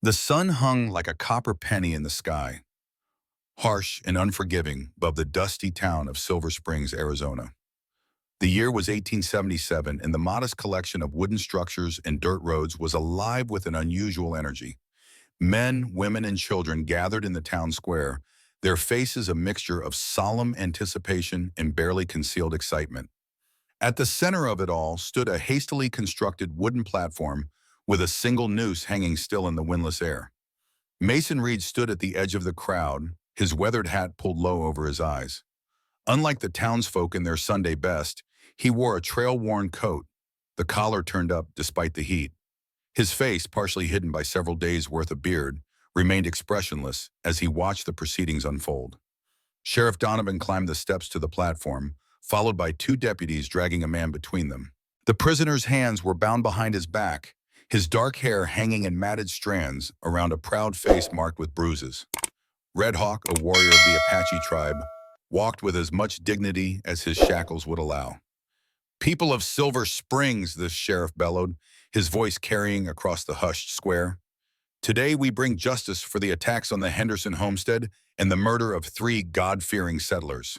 The sun hung like a copper penny in the sky, harsh and unforgiving above the dusty town of Silver Springs, Arizona. The year was 1877, and the modest collection of wooden structures and dirt roads was alive with an unusual energy. Men, women, and children gathered in the town square, their faces a mixture of solemn anticipation and barely concealed excitement. At the center of it all stood a hastily constructed wooden platform with a single noose hanging still in the windless air. Mason Reed stood at the edge of the crowd, his weathered hat pulled low over his eyes. Unlike the townsfolk in their Sunday best, he wore a trail-worn coat, the collar turned up despite the heat. His face, partially hidden by several days' worth of beard, remained expressionless as he watched the proceedings unfold. Sheriff Donovan climbed the steps to the platform, followed by two deputies dragging a man between them. The prisoner's hands were bound behind his back, his dark hair hanging in matted strands around a proud face marked with bruises. Red Hawk, a warrior of the Apache tribe, walked with as much dignity as his shackles would allow. "People of Silver Springs," the sheriff bellowed, his voice carrying across the hushed square. "Today we bring justice for the attacks on the Henderson homestead and the murder of 3 God-fearing settlers."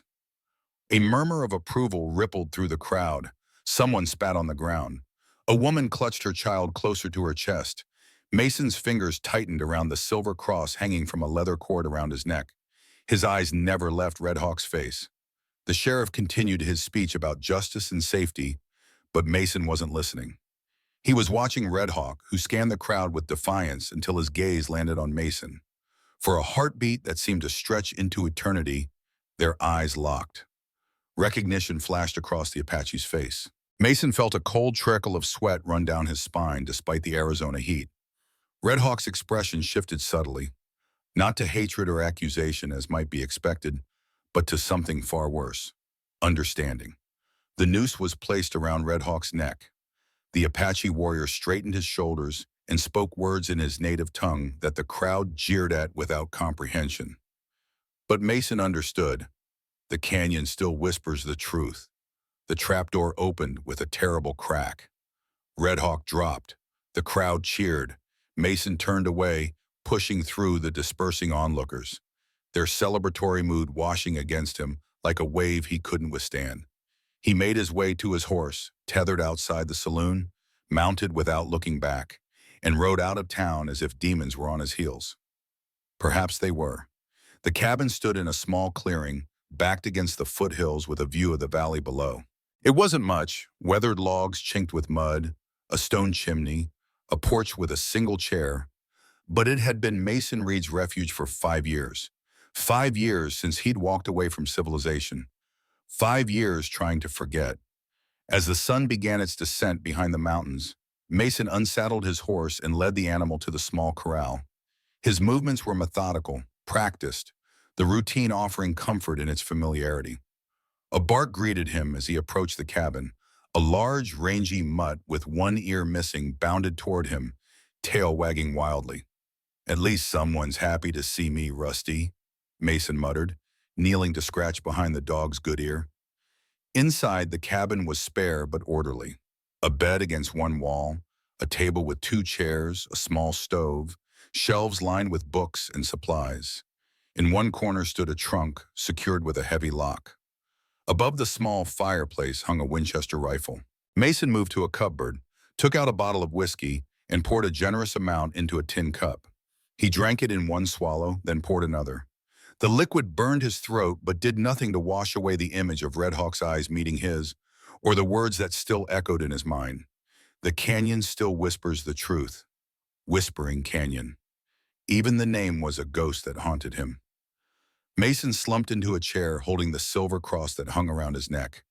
A murmur of approval rippled through the crowd. Someone spat on the ground. A woman clutched her child closer to her chest. Mason's fingers tightened around the silver cross hanging from a leather cord around his neck. His eyes never left Red Hawk's face. The sheriff continued his speech about justice and safety, but Mason wasn't listening. He was watching Red Hawk, who scanned the crowd with defiance until his gaze landed on Mason. For a heartbeat that seemed to stretch into eternity, their eyes locked. Recognition flashed across the Apache's face. Mason felt a cold trickle of sweat run down his spine despite the Arizona heat. Red Hawk's expression shifted subtly, not to hatred or accusation as might be expected, but to something far worse: understanding. The noose was placed around Red Hawk's neck. The Apache warrior straightened his shoulders and spoke words in his native tongue that the crowd jeered at without comprehension. But Mason understood. The canyon still whispers the truth. The trapdoor opened with a terrible crack. Red Hawk dropped. The crowd cheered. Mason turned away, pushing through the dispersing onlookers, their celebratory mood washing against him like a wave he couldn't withstand. He made his way to his horse, tethered outside the saloon, mounted without looking back, and rode out of town as if demons were on his heels. Perhaps they were. The cabin stood in a small clearing, backed against the foothills with a view of the valley below. It wasn't much: weathered logs chinked with mud, a stone chimney, a porch with a single chair, but it had been Mason Reed's refuge for 5 years. 5 years since he'd walked away from civilization. 5 years trying to forget. As the sun began its descent behind the mountains, Mason unsaddled his horse and led the animal to the small corral. His movements were methodical, practiced, the routine offering comfort in its familiarity. A bark greeted him as he approached the cabin. A large, rangy mutt with one ear missing bounded toward him, tail wagging wildly. "At least someone's happy to see me, Rusty," Mason muttered, kneeling to scratch behind the dog's good ear. Inside, the cabin was spare but orderly. A bed against one wall, a table with 2 chairs, a small stove, shelves lined with books and supplies. In one corner stood a trunk, secured with a heavy lock. Above the small fireplace hung a Winchester rifle. Mason moved to a cupboard, took out a bottle of whiskey, and poured a generous amount into a tin cup. He drank it in one swallow, then poured another. The liquid burned his throat but did nothing to wash away the image of Red Hawk's eyes meeting his, or the words that still echoed in his mind. "The canyon still whispers the truth." Whispering Canyon. Even the name was a ghost that haunted him. Mason slumped into a chair, holding the silver cross that hung around his neck.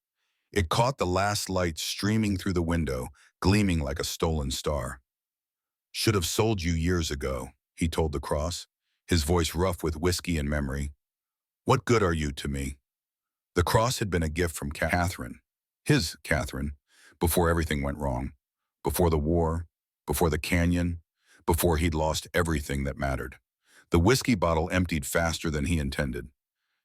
It caught the last light streaming through the window, gleaming like a stolen star. "Should have sold you years ago," he told the cross, his voice rough with whiskey and memory. "What good are you to me?" The cross had been a gift from Catherine, his Catherine, before everything went wrong. Before the war, before the canyon, before he'd lost everything that mattered. The whiskey bottle emptied faster than he intended.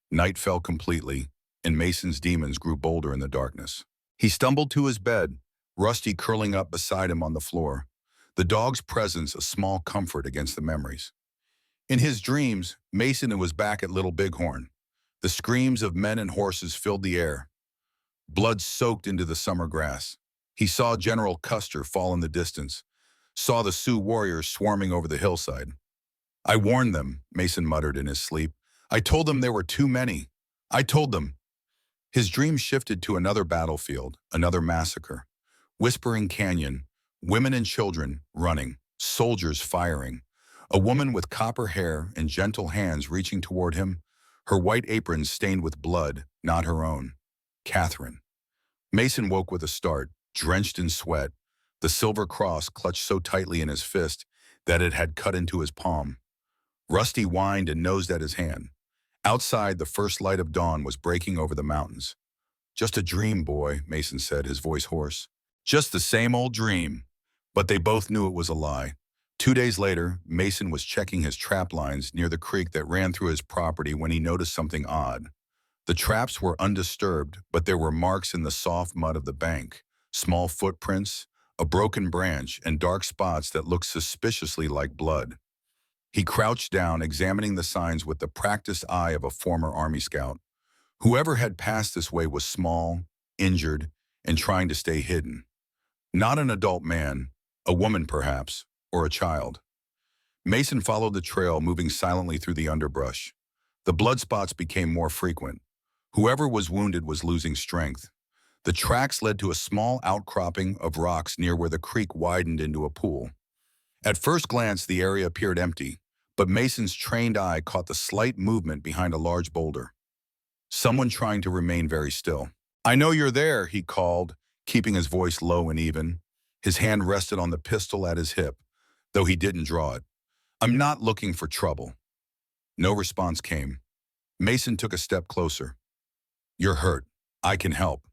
Night fell completely, and Mason's demons grew bolder in the darkness. He stumbled to his bed, Rusty curling up beside him on the floor. the dog's presence a small comfort against the memories. In his dreams, Mason was back at Little Bighorn. The screams of men and horses filled the air. Blood soaked into the summer grass. He saw General Custer fall in the distance, saw the Sioux warriors swarming over the hillside. "I warned them," Mason muttered in his sleep. "I told them there were too many. I told them." His dream shifted to another battlefield, another massacre. Whispering Canyon, women and children running, soldiers firing. A woman with copper hair and gentle hands reaching toward him, her white apron stained with blood, not her own. Catherine. Mason woke with a start, drenched in sweat, the silver cross clutched so tightly in his fist that it had cut into his palm. Rusty whined and nosed at his hand. Outside, the first light of dawn was breaking over the mountains. "Just a dream, boy," Mason said, his voice hoarse. "Just the same old dream." But they both knew it was a lie. 2 days later, Mason was checking his trap lines near the creek that ran through his property when he noticed something odd. The traps were undisturbed, but there were marks in the soft mud of the bank, small footprints, a broken branch, and dark spots that looked suspiciously like blood. He crouched down, examining the signs with the practiced eye of a former Army scout. Whoever had passed this way was small, injured, and trying to stay hidden. Not an adult man, a woman perhaps, or a child. Mason followed the trail, moving silently through the underbrush. The blood spots became more frequent. Whoever was wounded was losing strength. The tracks led to a small outcropping of rocks near where the creek widened into a pool. At first glance, the area appeared empty, but Mason's trained eye caught the slight movement behind a large boulder. Someone trying to remain very still. "I know you're there," he called, keeping his voice low and even. His hand rested on the pistol at his hip, though he didn't draw it. "I'm not looking for trouble." No response came. Mason took a step closer. "You're hurt. I can help."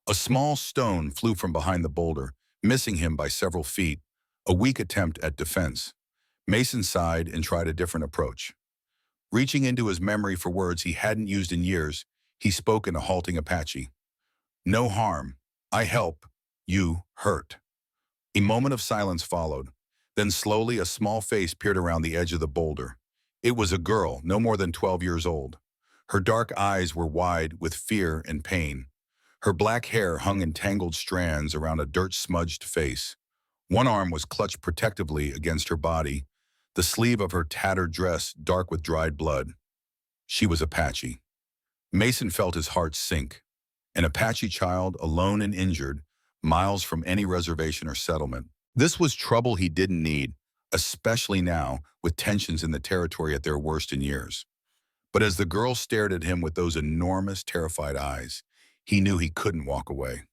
A small stone flew from behind the boulder, missing him by several feet, a weak attempt at defense. Mason sighed and tried a different approach. Reaching into his memory for words he hadn't used in years, he spoke in a halting Apache. "No harm. I help. You hurt." A moment of silence followed. Then slowly a small face peered around the edge of the boulder. It was a girl, no more than 12 years old. Her dark eyes were wide with fear and pain. Her black hair hung in tangled strands around a dirt-smudged face. One arm was clutched protectively against her body, the sleeve of her tattered dress dark with dried blood. She was Apache. Mason felt his heart sink. An Apache child, alone and injured, miles from any reservation or settlement. This was trouble he didn't need, especially now, with tensions in the territory at their worst in years. But as the girl stared at him with those enormous, terrified eyes, he knew he couldn't walk away.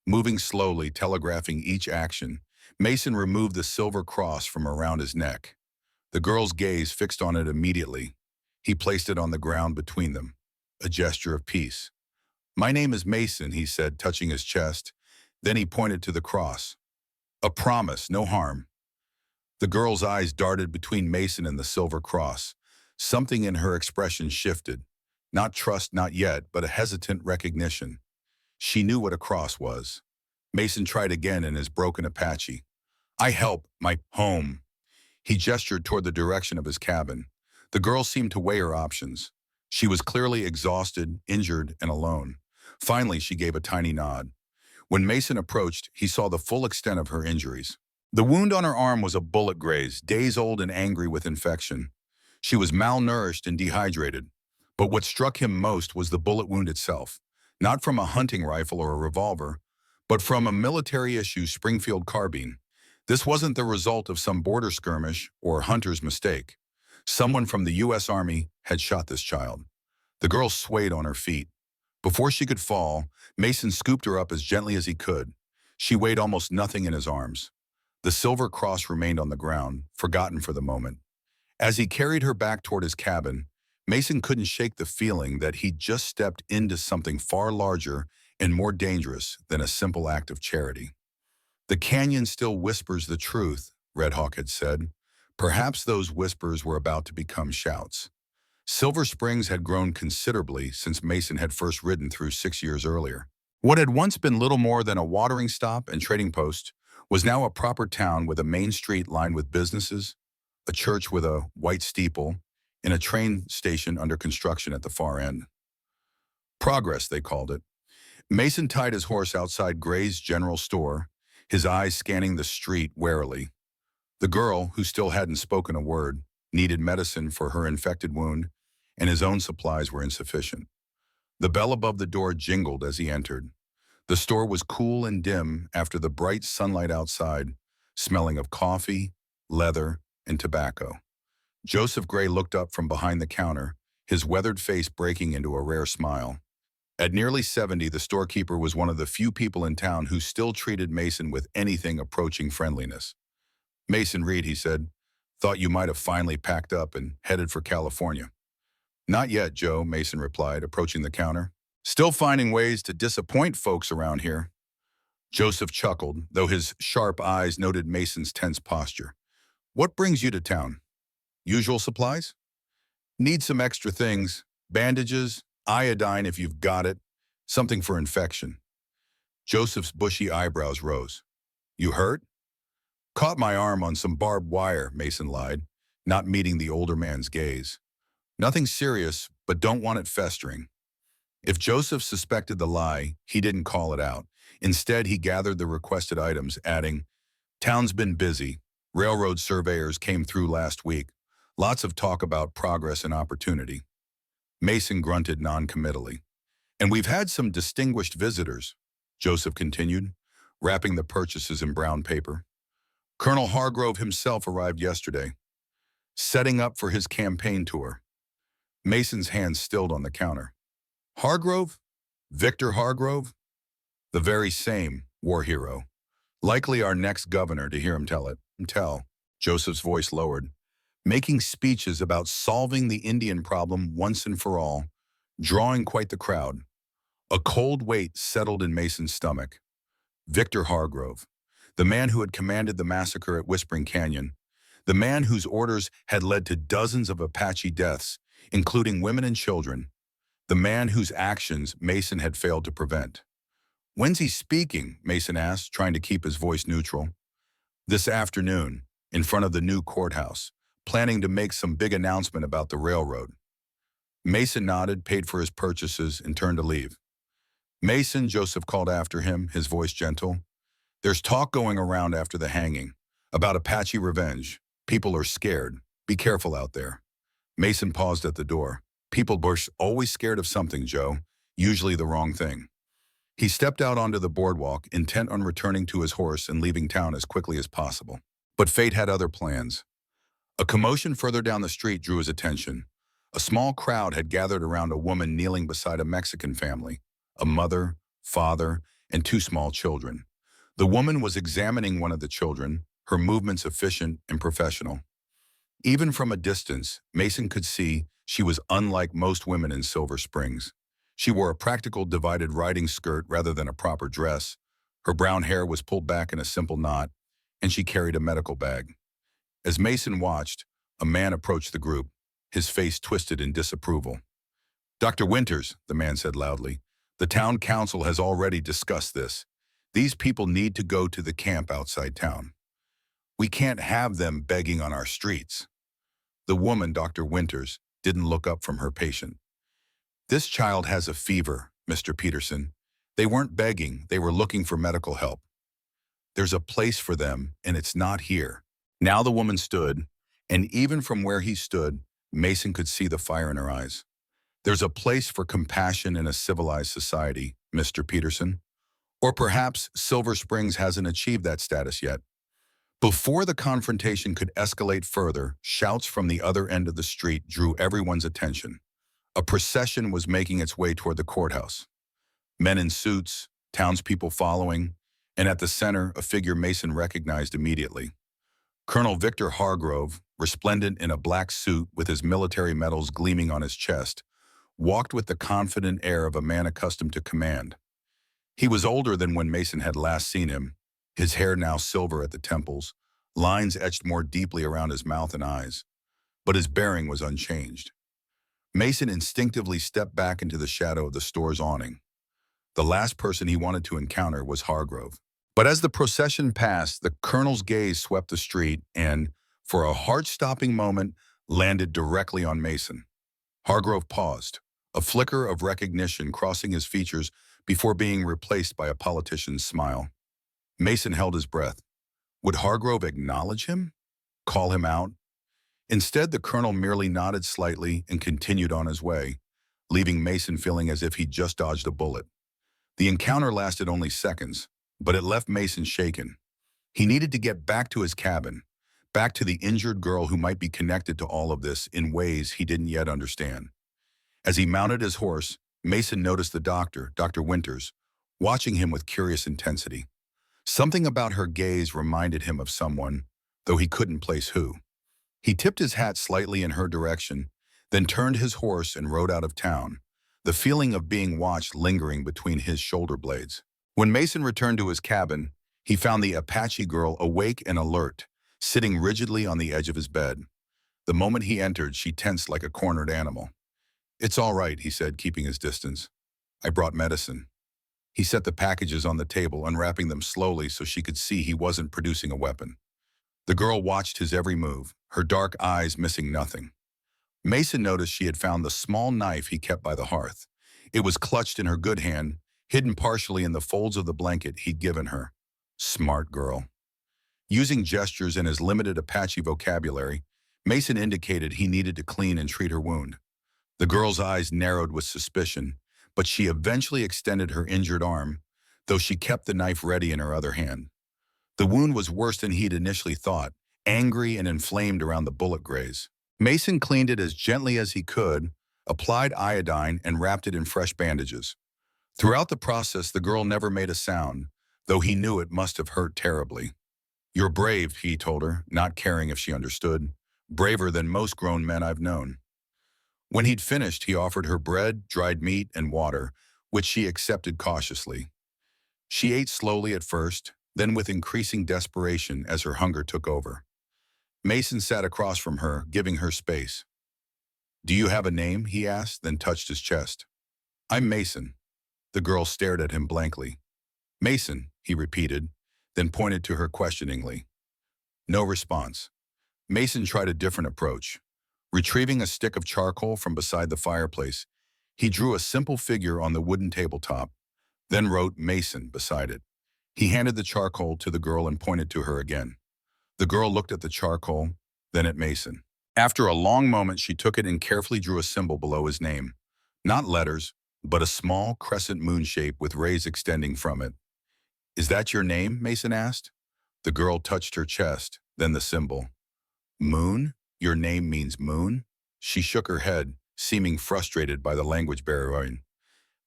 Moving slowly, telegraphing each action, Mason removed the silver cross from around his neck. The girl's gaze fixed on it immediately. He placed it on the ground between them, a gesture of peace. "My name is Mason," he said, touching his chest. Then he pointed to the cross. "A promise, no harm." The girl's eyes darted between Mason and the silver cross. Something in her expression shifted. Not trust, not yet, but a hesitant recognition. She knew what a cross was. Mason tried again in his broken Apache. "I help, my home." He gestured toward the direction of his cabin. The girl seemed to weigh her options. She was clearly exhausted, injured, and alone. Finally, she gave a tiny nod. When Mason approached, he saw the full extent of her injuries. The wound on her arm was a bullet graze, days old and angry with infection. She was malnourished and dehydrated. But what struck him most was the bullet wound itself. Not from a hunting rifle or a revolver, but from a military-issue Springfield carbine. This wasn't the result of some border skirmish or hunter's mistake. Someone from the U.S. Army had shot this child. The girl swayed on her feet. Before she could fall, Mason scooped her up as gently as he could. She weighed almost nothing in his arms. The silver cross remained on the ground, forgotten for the moment. As he carried her back toward his cabin, Mason couldn't shake the feeling that he'd just stepped into something far larger and more dangerous than a simple act of charity. "The canyon still whispers the truth," Red Hawk had said. Perhaps those whispers were about to become shouts. Silver Springs had grown considerably since Mason had first ridden through 6 years earlier. What had once been little more than a watering stop and trading post was now a proper town with a main street lined with businesses, a church with a white steeple, and a train station under construction at the far end. Progress, they called it. Mason tied his horse outside Gray's general store, his eyes scanning the street warily. The girl, who still hadn't spoken a word, needed medicine for her infected wound, and his own supplies were insufficient. The bell above the door jingled as he entered. The store was cool and dim after the bright sunlight outside, smelling of coffee, leather, and tobacco. Joseph Gray looked up from behind the counter, his weathered face breaking into a rare smile. At nearly 70, the storekeeper was one of the few people in town who still treated Mason with anything approaching friendliness. "Mason Reed," he said, "thought you might have finally packed up and headed for California." "Not yet, Joe," Mason replied, approaching the counter. "Still finding ways to disappoint folks around here." Joseph chuckled, though his sharp eyes noted Mason's tense posture. "What brings you to town? Usual supplies?" "Need some extra things. Bandages, iodine if you've got it, something for infection." Joseph's bushy eyebrows rose. "You hurt?" "Caught my arm on some barbed wire," Mason lied, not meeting the older man's gaze. "Nothing serious, but don't want it festering." If Joseph suspected the lie, he didn't call it out. Instead, he gathered the requested items, adding, "Town's been busy. Railroad surveyors came through last week. Lots of talk about progress and opportunity." Mason grunted noncommittally. "And we've had some distinguished visitors," Joseph continued, wrapping the purchases in brown paper. "Colonel Hargrove himself arrived yesterday, setting up for his campaign tour." Mason's hand stilled on the counter. "Hargrove? Victor Hargrove?" "The very same, war hero. Likely our next governor, to hear him tell it." "Tell," Joseph's voice lowered, making speeches about solving the Indian problem once and for all, drawing quite the crowd. A cold weight settled in Mason's stomach. Victor Hargrove, the man who had commanded the massacre at Whispering Canyon, the man whose orders had led to dozens of Apache deaths, including women and children, the man whose actions Mason had failed to prevent. "When's he speaking?" Mason asked, trying to keep his voice neutral. "This afternoon, in front of the new courthouse, planning to make some big announcement about the railroad." Mason nodded, paid for his purchases, and turned to leave. "Mason," Joseph called after him, his voice gentle, "there's talk going around after the hanging about Apache revenge. People are scared. Be careful out there." Mason paused at the door. "People are always scared of something, Joe, usually the wrong thing." He stepped out onto the boardwalk, intent on returning to his horse and leaving town as quickly as possible. But fate had other plans. A commotion further down the street drew his attention. A small crowd had gathered around a woman kneeling beside a Mexican family, a mother, father, and two small children. The woman was examining one of the children, her movements efficient and professional. Even from a distance, Mason could see she was unlike most women in Silver Springs. She wore a practical divided riding skirt rather than a proper dress. Her brown hair was pulled back in a simple knot, and she carried a medical bag. As Mason watched, a man approached the group, his face twisted in disapproval. "Dr. Winters," the man said loudly, "the town council has already discussed this. These people need to go to the camp outside town. We can't have them begging on our streets." The woman, Dr. Winters, didn't look up from her patient. "This child has a fever, Mr. Peterson. They weren't begging, they were looking for medical help. There's a place for them, and it's not here." Now the woman stood, and even from where he stood, Mason could see the fire in her eyes. "There's a place for compassion in a civilized society, Mr. Peterson. Or perhaps Silver Springs hasn't achieved that status yet." Before the confrontation could escalate further, shouts from the other end of the street drew everyone's attention. A procession was making its way toward the courthouse. Men in suits, townspeople following, and at the center, a figure Mason recognized immediately. Colonel Victor Hargrove, resplendent in a black suit with his military medals gleaming on his chest, walked with the confident air of a man accustomed to command. He was older than when Mason had last seen him, his hair now silver at the temples, lines etched more deeply around his mouth and eyes. But his bearing was unchanged. Mason instinctively stepped back into the shadow of the store's awning. The last person he wanted to encounter was Hargrove. But as the procession passed, the colonel's gaze swept the street and, for a heart-stopping moment, landed directly on Mason. Hargrove paused, a flicker of recognition crossing his features before being replaced by a politician's smile. Mason held his breath. Would Hargrove acknowledge him? Call him out? Instead, the colonel merely nodded slightly and continued on his way, leaving Mason feeling as if he'd just dodged a bullet. The encounter lasted only seconds, but it left Mason shaken. He needed to get back to his cabin, back to the injured girl who might be connected to all of this in ways he didn't yet understand. As he mounted his horse, Mason noticed the doctor, Dr. Winters, watching him with curious intensity. Something about her gaze reminded him of someone, though he couldn't place who. He tipped his hat slightly in her direction, then turned his horse and rode out of town, the feeling of being watched lingering between his shoulder blades. When Mason returned to his cabin, he found the Apache girl awake and alert, sitting rigidly on the edge of his bed. The moment he entered, she tensed like a cornered animal. "It's all right," he said, keeping his distance. "I brought medicine." He set the packages on the table, unwrapping them slowly so she could see he wasn't producing a weapon. The girl watched his every move, her dark eyes missing nothing. Mason noticed she had found the small knife he kept by the hearth. It was clutched in her good hand, hidden partially in the folds of the blanket he'd given her. Smart girl. Using gestures and his limited Apache vocabulary, Mason indicated he needed to clean and treat her wound. The girl's eyes narrowed with suspicion, but she eventually extended her injured arm, though she kept the knife ready in her other hand. The wound was worse than he'd initially thought, angry and inflamed around the bullet graze. Mason cleaned it as gently as he could, applied iodine, and wrapped it in fresh bandages. Throughout the process, the girl never made a sound, though he knew it must have hurt terribly. "You're brave," he told her, not caring if she understood. "Braver than most grown men I've known." When he'd finished, he offered her bread, dried meat, and water, which she accepted cautiously. She ate slowly at first, then with increasing desperation as her hunger took over. Mason sat across from her, giving her space. "Do you have a name?" he asked, then touched his chest. "I'm Mason." The girl stared at him blankly. "Mason," he repeated, then pointed to her questioningly. No response. Mason tried a different approach. Retrieving a stick of charcoal from beside the fireplace, he drew a simple figure on the wooden tabletop, then wrote Mason beside it. He handed the charcoal to the girl and pointed to her again. The girl looked at the charcoal, then at Mason. After a long moment, she took it and carefully drew a symbol below his name. Not letters, but a small crescent moon shape with rays extending from it. "Is that your name?" Mason asked. The girl touched her chest, then the symbol. "Moon? Your name means moon?" She shook her head, seeming frustrated by the language barrier.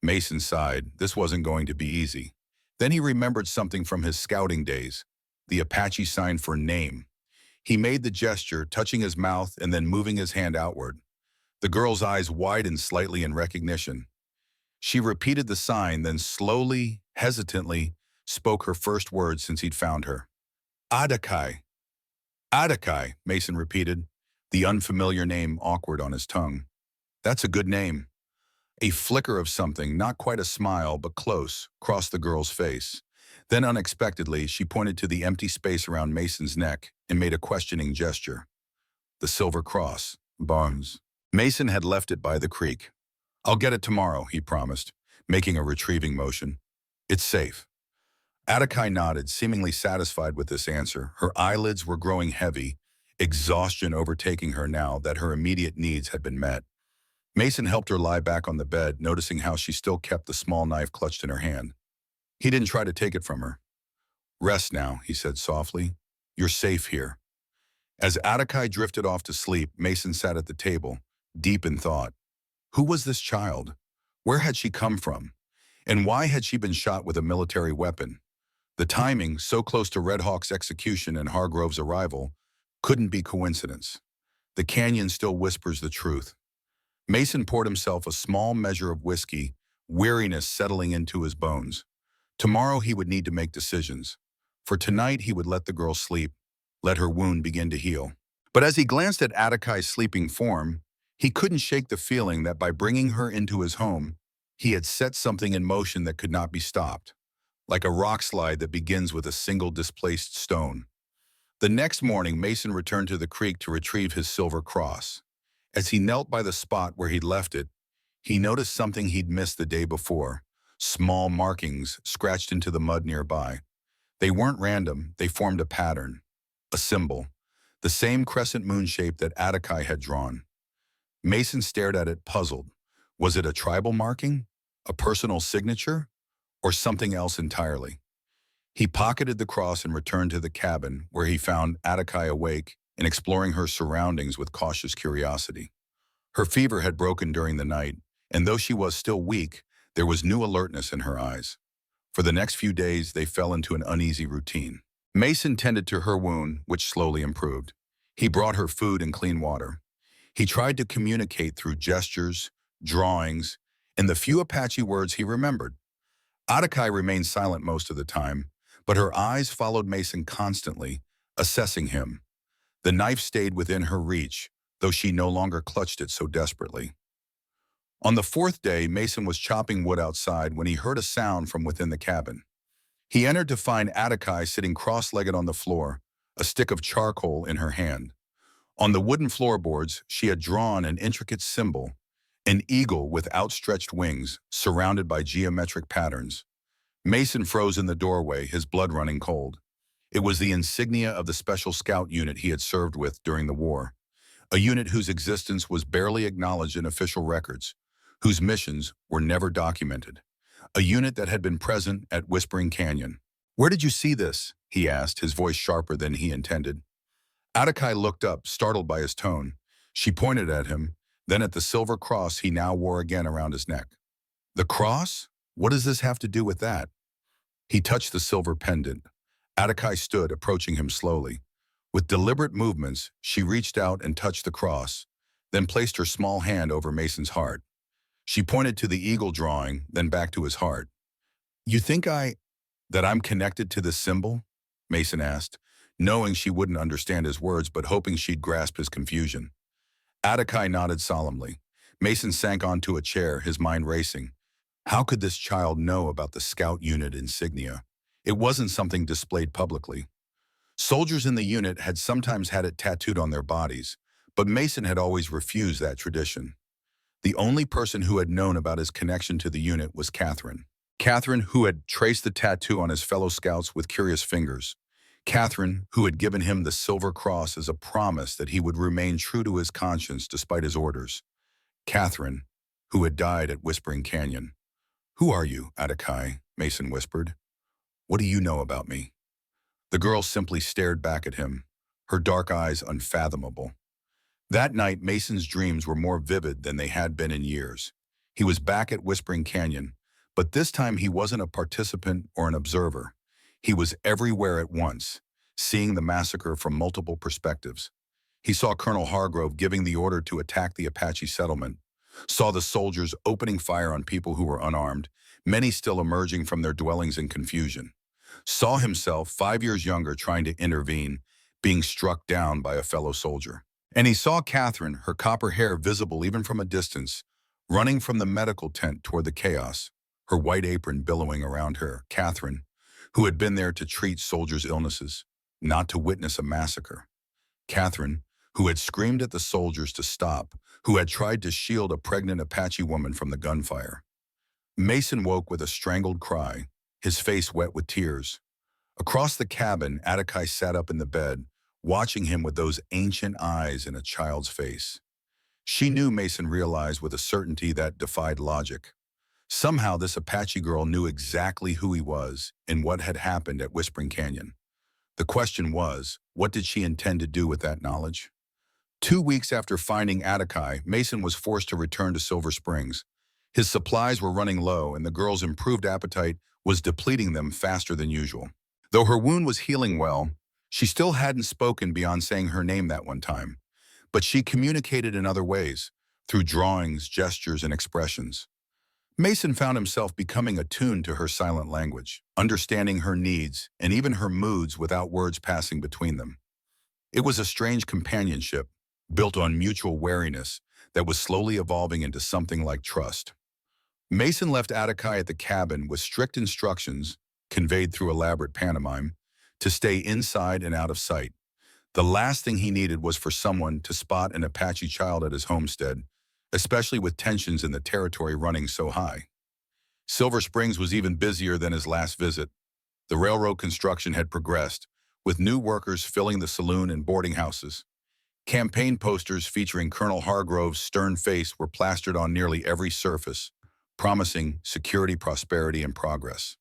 Mason sighed. This wasn't going to be easy. Then he remembered something from his scouting days, the Apache sign for name. He made the gesture, touching his mouth and then moving his hand outward. The girl's eyes widened slightly in recognition. She repeated the sign, then slowly, hesitantly, spoke her first words since he'd found her. "Adakai." "Adakai," Mason repeated, the unfamiliar name awkward on his tongue. "That's a good name." A flicker of something, not quite a smile, but close, crossed the girl's face. Then unexpectedly, she pointed to the empty space around Mason's neck and made a questioning gesture. "The silver cross, Barnes." Mason had left it by the creek. "I'll get it tomorrow," he promised, making a retrieving motion. "It's safe." Adakai nodded, seemingly satisfied with this answer. Her eyelids were growing heavy, exhaustion overtaking her now that her immediate needs had been met. Mason helped her lie back on the bed, noticing how she still kept the small knife clutched in her hand. He didn't try to take it from her. "Rest now," he said softly. "You're safe here." As Adakai drifted off to sleep, Mason sat at the table, deep in thought. Who was this child? Where had she come from? And why had she been shot with a military weapon? The timing, so close to Red Hawk's execution and Hargrove's arrival, couldn't be coincidence. The canyon still whispers the truth. Mason poured himself a small measure of whiskey, weariness settling into his bones. Tomorrow he would need to make decisions. For tonight he would let the girl sleep, let her wound begin to heal. But as he glanced at Adakai's sleeping form, he couldn't shake the feeling that by bringing her into his home, he had set something in motion that could not be stopped. like a rock slide that begins with a single displaced stone. The next morning, Mason returned to the creek to retrieve his silver cross. As he knelt by the spot where he'd left it, he noticed something he'd missed the day before, small markings scratched into the mud nearby. They weren't random, they formed a pattern, a symbol, the same crescent moon shape that Apache had drawn. Mason stared at it, puzzled. Was it a tribal marking, a personal signature, or something else entirely? He pocketed the cross and returned to the cabin, where he found Apache awake and exploring her surroundings with cautious curiosity. Her fever had broken during the night, and though she was still weak, there was new alertness in her eyes. For the next few days, they fell into an uneasy routine. Mason tended to her wound, which slowly improved. He brought her food and clean water. He tried to communicate through gestures, drawings, and the few Apache words he remembered. Apache remained silent most of the time, but her eyes followed Mason constantly, assessing him. The knife stayed within her reach, though she no longer clutched it so desperately. On the fourth day, Mason was chopping wood outside when he heard a sound from within the cabin. He entered to find Apache sitting cross-legged on the floor, a stick of charcoal in her hand. On the wooden floorboards, she had drawn an intricate symbol, an eagle with outstretched wings, surrounded by geometric patterns. Mason froze in the doorway, his blood running cold. It was the insignia of the special scout unit he had served with during the war, a unit whose existence was barely acknowledged in official records, whose missions were never documented, a unit that had been present at Whispering Canyon. "Where did you see this?" he asked, his voice sharper than he intended. Apache looked up, startled by his tone. She pointed at him, then at the silver cross he now wore again around his neck. "The cross? What does this have to do with that?" He touched the silver pendant. Apache stood, approaching him slowly. With deliberate movements, she reached out and touched the cross, then placed her small hand over Mason's heart. She pointed to the eagle drawing, then back to his heart. "You think that I'm connected to this symbol?" Mason asked, knowing she wouldn't understand his words but hoping she'd grasp his confusion. Apache nodded solemnly. Mason sank onto a chair, his mind racing. How could this child know about the scout unit insignia? It wasn't something displayed publicly. Soldiers in the unit had sometimes had it tattooed on their bodies, but Mason had always refused that tradition. The only person who had known about his connection to the unit was Catherine. Catherine, who had traced the tattoo on his fellow scouts with curious fingers. Catherine, who had given him the silver cross as a promise that he would remain true to his conscience despite his orders. Catherine, who had died at Whispering Canyon. "Who are you, Apache?" Mason whispered. "What do you know about me?" The girl simply stared back at him, her dark eyes unfathomable. That night, Mason's dreams were more vivid than they had been in years. He was back at Whispering Canyon, but this time he wasn't a participant or an observer. He was everywhere at once, seeing the massacre from multiple perspectives. He saw Colonel Hargrove giving the order to attack the Apache settlement, saw the soldiers opening fire on people who were unarmed, many still emerging from their dwellings in confusion. Saw himself, 5 years younger, trying to intervene, being struck down by a fellow soldier. And he saw Catherine, her copper hair visible even from a distance, running from the medical tent toward the chaos, her white apron billowing around her. Catherine, who had been there to treat soldiers' illnesses, not to witness a massacre. Catherine, who had screamed at the soldiers to stop, who had tried to shield a pregnant Apache woman from the gunfire. Mason woke with a strangled cry, his face wet with tears. Across the cabin, Apache sat up in the bed, watching him with those ancient eyes in a child's face. She knew, Mason realized with a certainty that defied logic. Somehow this Apache girl knew exactly who he was and what had happened at Whispering Canyon. The question was, what did she intend to do with that knowledge? 2 weeks after finding Apache, Mason was forced to return to Silver Springs. His supplies were running low and the girl's improved appetite was depleting them faster than usual. Though her wound was healing well, she still hadn't spoken beyond saying her name that one time. But she communicated in other ways, through drawings, gestures, and expressions. Mason found himself becoming attuned to her silent language, understanding her needs and even her moods without words passing between them. It was a strange companionship, built on mutual wariness, that was slowly evolving into something like trust. Mason left Apache at the cabin with strict instructions conveyed through elaborate pantomime, to stay inside and out of sight. The last thing he needed was for someone to spot an Apache child at his homestead, especially with tensions in the territory running so high. Silver Springs was even busier than his last visit. The railroad construction had progressed, with new workers filling the saloon and boarding houses. Campaign posters featuring Colonel Hargrove's stern face were plastered on nearly every surface, promising security, prosperity, and progress.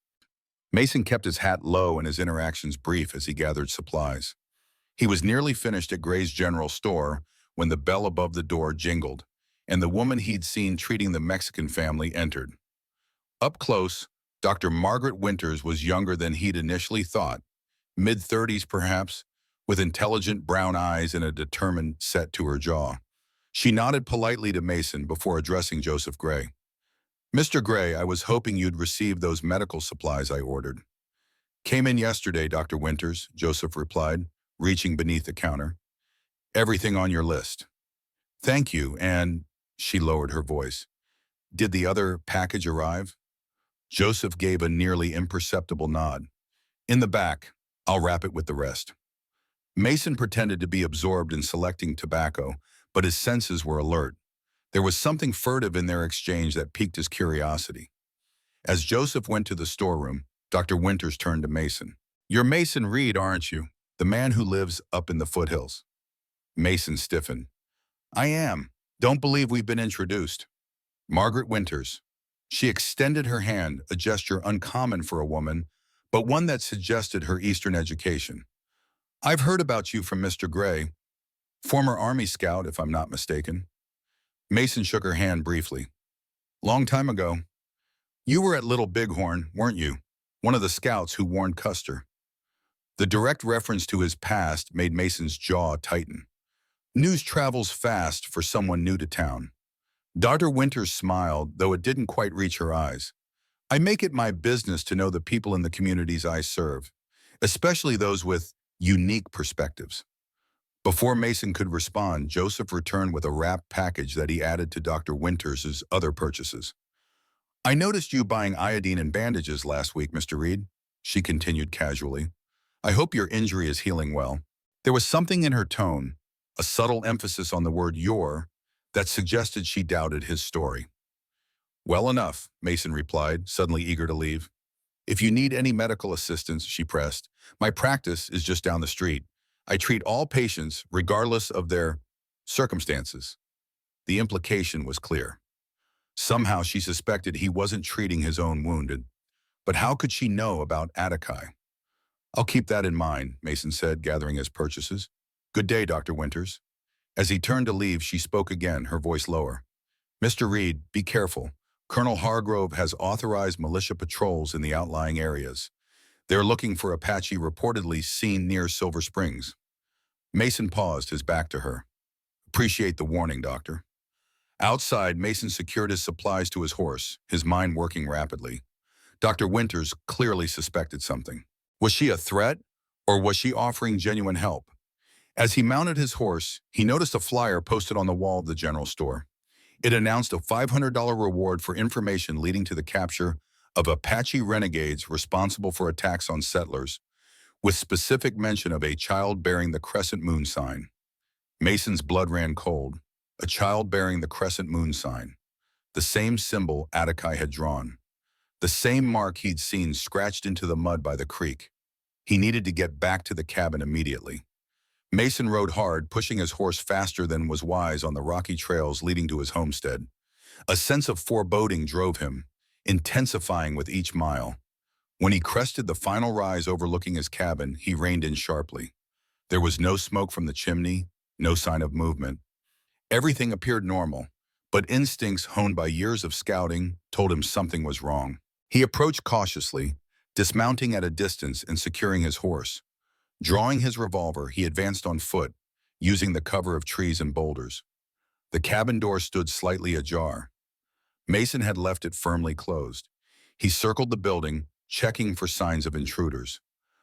Mason kept his hat low and his interactions brief as he gathered supplies. He was nearly finished at Gray's General Store when the bell above the door jingled, and the woman he'd seen treating the Mexican family entered. Up close, Dr. Margaret Winters was younger than he'd initially thought, mid-30s perhaps, with intelligent brown eyes and a determined set to her jaw. She nodded politely to Mason before addressing Joseph Gray. "Mr. Gray, I was hoping you'd received those medical supplies I ordered." "Came in yesterday, Dr. Winters," Joseph replied, reaching beneath the counter. "Everything on your list." "Thank you, and," she lowered her voice, "did the other package arrive?" Joseph gave a nearly imperceptible nod. "In the back. I'll wrap it with the rest." Mason pretended to be absorbed in selecting tobacco, but his senses were alert. There was something furtive in their exchange that piqued his curiosity. As Joseph went to the storeroom, Dr. Winters turned to Mason. "You're Mason Reed, aren't you? The man who lives up in the foothills." Mason stiffened. "I am. Don't believe we've been introduced." "Margaret Winters." She extended her hand, a gesture uncommon for a woman, but one that suggested her Eastern education. "I've heard about you from Mr. Gray. Former Army scout, if I'm not mistaken." Mason shook her hand briefly. "Long time ago. You were at Little Bighorn, weren't you? One of the scouts who warned Custer." The direct reference to his past made Mason's jaw tighten. News travels fast for someone new to town. Dr. Winters smiled, though it didn't quite reach her eyes. "I make it my business to know the people in the communities I serve, especially those with unique perspectives." Before Mason could respond, Joseph returned with a wrapped package that he added to Dr. Winters' other purchases. "I noticed you buying iodine and bandages last week, Mr. Reed," she continued casually. "I hope your injury is healing well." There was something in her tone, a subtle emphasis on the word "your," that suggested she doubted his story. "Well enough," Mason replied, suddenly eager to leave. "If you need any medical assistance," she pressed, "my practice is just down the street. I treat all patients, regardless of their circumstances." The implication was clear. Somehow she suspected he wasn't treating his own wounded. But how could she know about Apache? "I'll keep that in mind," Mason said, gathering his purchases. "Good day, Dr. Winters." As he turned to leave, she spoke again, her voice lower. "Mr. Reed, be careful. Colonel Hargrove has authorized militia patrols in the outlying areas. They're looking for Apache reportedly seen near Silver Springs." Mason paused, his back to her. "Appreciate the warning, Doctor." Outside, Mason secured his supplies to his horse, his mind working rapidly. Dr. Winters clearly suspected something. Was she a threat, or was she offering genuine help? As he mounted his horse, he noticed a flyer posted on the wall of the general store. It announced a $500 reward for information leading to the capture of Apache renegades responsible for attacks on settlers, with specific mention of a child bearing the crescent moon sign. Mason's blood ran cold. A child bearing the crescent moon sign. The same symbol Apache had drawn. The same mark he'd seen scratched into the mud by the creek. He needed to get back to the cabin immediately. Mason rode hard, pushing his horse faster than was wise on the rocky trails leading to his homestead. A sense of foreboding drove him, intensifying with each mile. When he crested the final rise overlooking his cabin, he reined in sharply. There was no smoke from the chimney, no sign of movement. Everything appeared normal, but instincts honed by years of scouting told him something was wrong. He approached cautiously, dismounting at a distance and securing his horse. Drawing his revolver, he advanced on foot, using the cover of trees and boulders. The cabin door stood slightly ajar. Mason had left it firmly closed. He circled the building, checking for signs of intruders.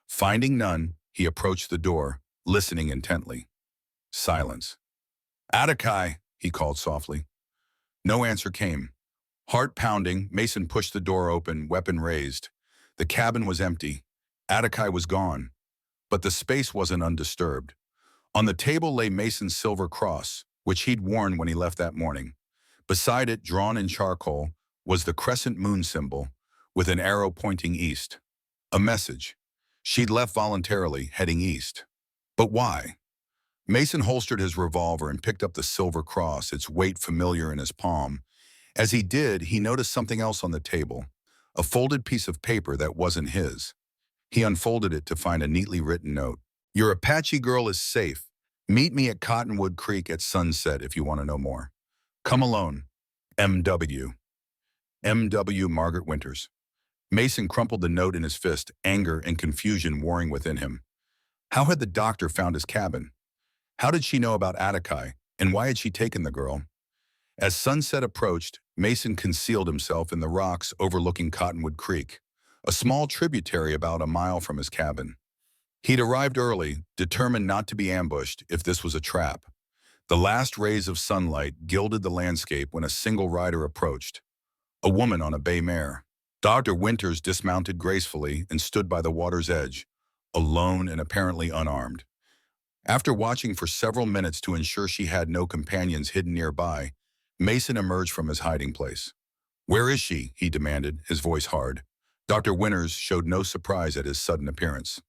Finding none, he approached the door, listening intently. Silence. "Apache," he called softly. No answer came. Heart pounding, Mason pushed the door open, weapon raised. The cabin was empty. Attakai was gone, but the space wasn't undisturbed. On the table lay Mason's silver cross, which he'd worn when he left that morning. Beside it, drawn in charcoal, was the crescent moon symbol, with an arrow pointing east. A message. She'd left voluntarily, heading east. But why? Mason holstered his revolver and picked up the silver cross, its weight familiar in his palm. As he did, he noticed something else on the table, a folded piece of paper that wasn't his. He unfolded it to find a neatly written note. Your Apache girl is safe. Meet me at Cottonwood Creek at sunset if you want to know more. Come alone. M.W. M.W. Margaret Winters. Mason crumpled the note in his fist, anger and confusion warring within him. How had the doctor found his cabin? How did she know about Attakai, and why had she taken the girl? As sunset approached, Mason concealed himself in the rocks overlooking Cottonwood Creek, a small tributary about a mile from his cabin. He'd arrived early, determined not to be ambushed if this was a trap. The last rays of sunlight gilded the landscape when a single rider approached, a woman on a bay mare. Dr. Winters dismounted gracefully and stood by the water's edge, alone and apparently unarmed. After watching for several minutes to ensure she had no companions hidden nearby, Mason emerged from his hiding place. Where is she? He demanded, his voice hard. Dr. Winters showed no surprise at his sudden appearance.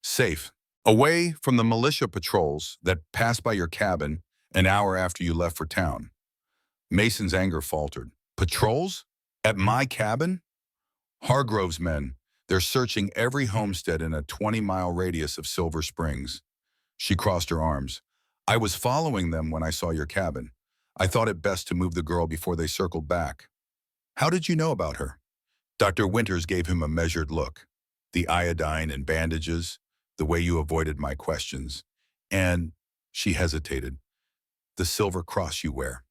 Safe. Away from the militia patrols that passed by your cabin an hour after you left for town. Mason's anger faltered. Patrols? At my cabin? Hargrove's men. They're searching every homestead in a 20-mile radius of Silver Springs. She crossed her arms. I was following them when I saw your cabin. I thought it best to move the girl before they circled back. How did you know about her? Dr. Winters gave him a measured look. The iodine and bandages, the way you avoided my questions. And, she hesitated, the silver cross you wear.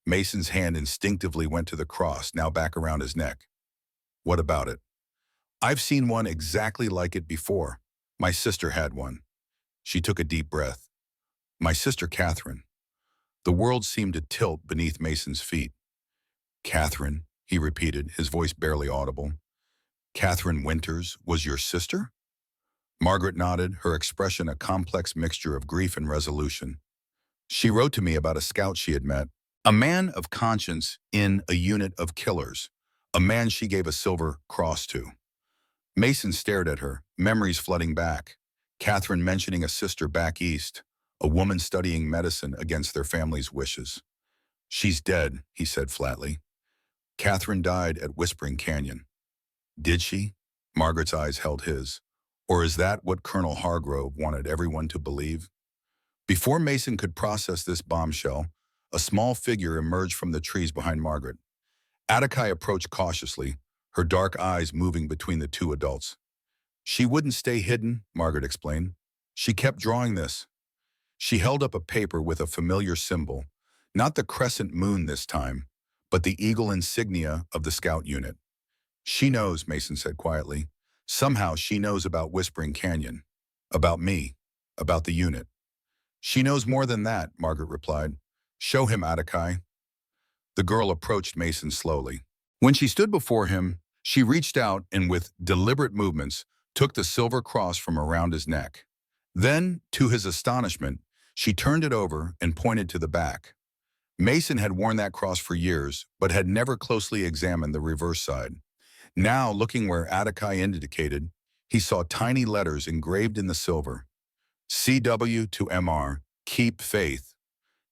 Mason's hand instinctively went to the cross, now back around his neck. What about it? I've seen one exactly like it before. My sister had one. She took a deep breath. My sister Catherine. The world seemed to tilt beneath Mason's feet. Catherine, he repeated, his voice barely audible. Catherine Winters was your sister? Margaret nodded, her expression a complex mixture of grief and resolution. She wrote to me about a scout she had met, a man of conscience in a unit of killers, a man she gave a silver cross to. Mason stared at her, memories flooding back. Catherine mentioning a sister back east, a woman studying medicine against their family's wishes. She's dead, he said flatly. Catherine died at Whispering Canyon. Did she? Margaret's eyes held his. Or is that what Colonel Hargrove wanted everyone to believe? Before Mason could process this bombshell, a small figure emerged from the trees behind Margaret. Attakai approached cautiously, her dark eyes moving between the two adults. She wouldn't stay hidden, Margaret explained. She kept drawing this. She held up a paper with a familiar symbol, not the crescent moon this time, but the eagle insignia of the scout unit. She knows, Mason said quietly. Somehow she knows about Whispering Canyon, about me, about the unit. She knows more than that, Margaret replied. Show him, Attakai. The girl approached Mason slowly. When she stood before him, she reached out and with deliberate movements took the silver cross from around his neck. Then, to his astonishment, she turned it over and pointed to the back. Mason had worn that cross for years, but had never closely examined the reverse side. Now, looking where Attakai indicated, he saw tiny letters engraved in the silver. C.W. to M.R. Keep faith.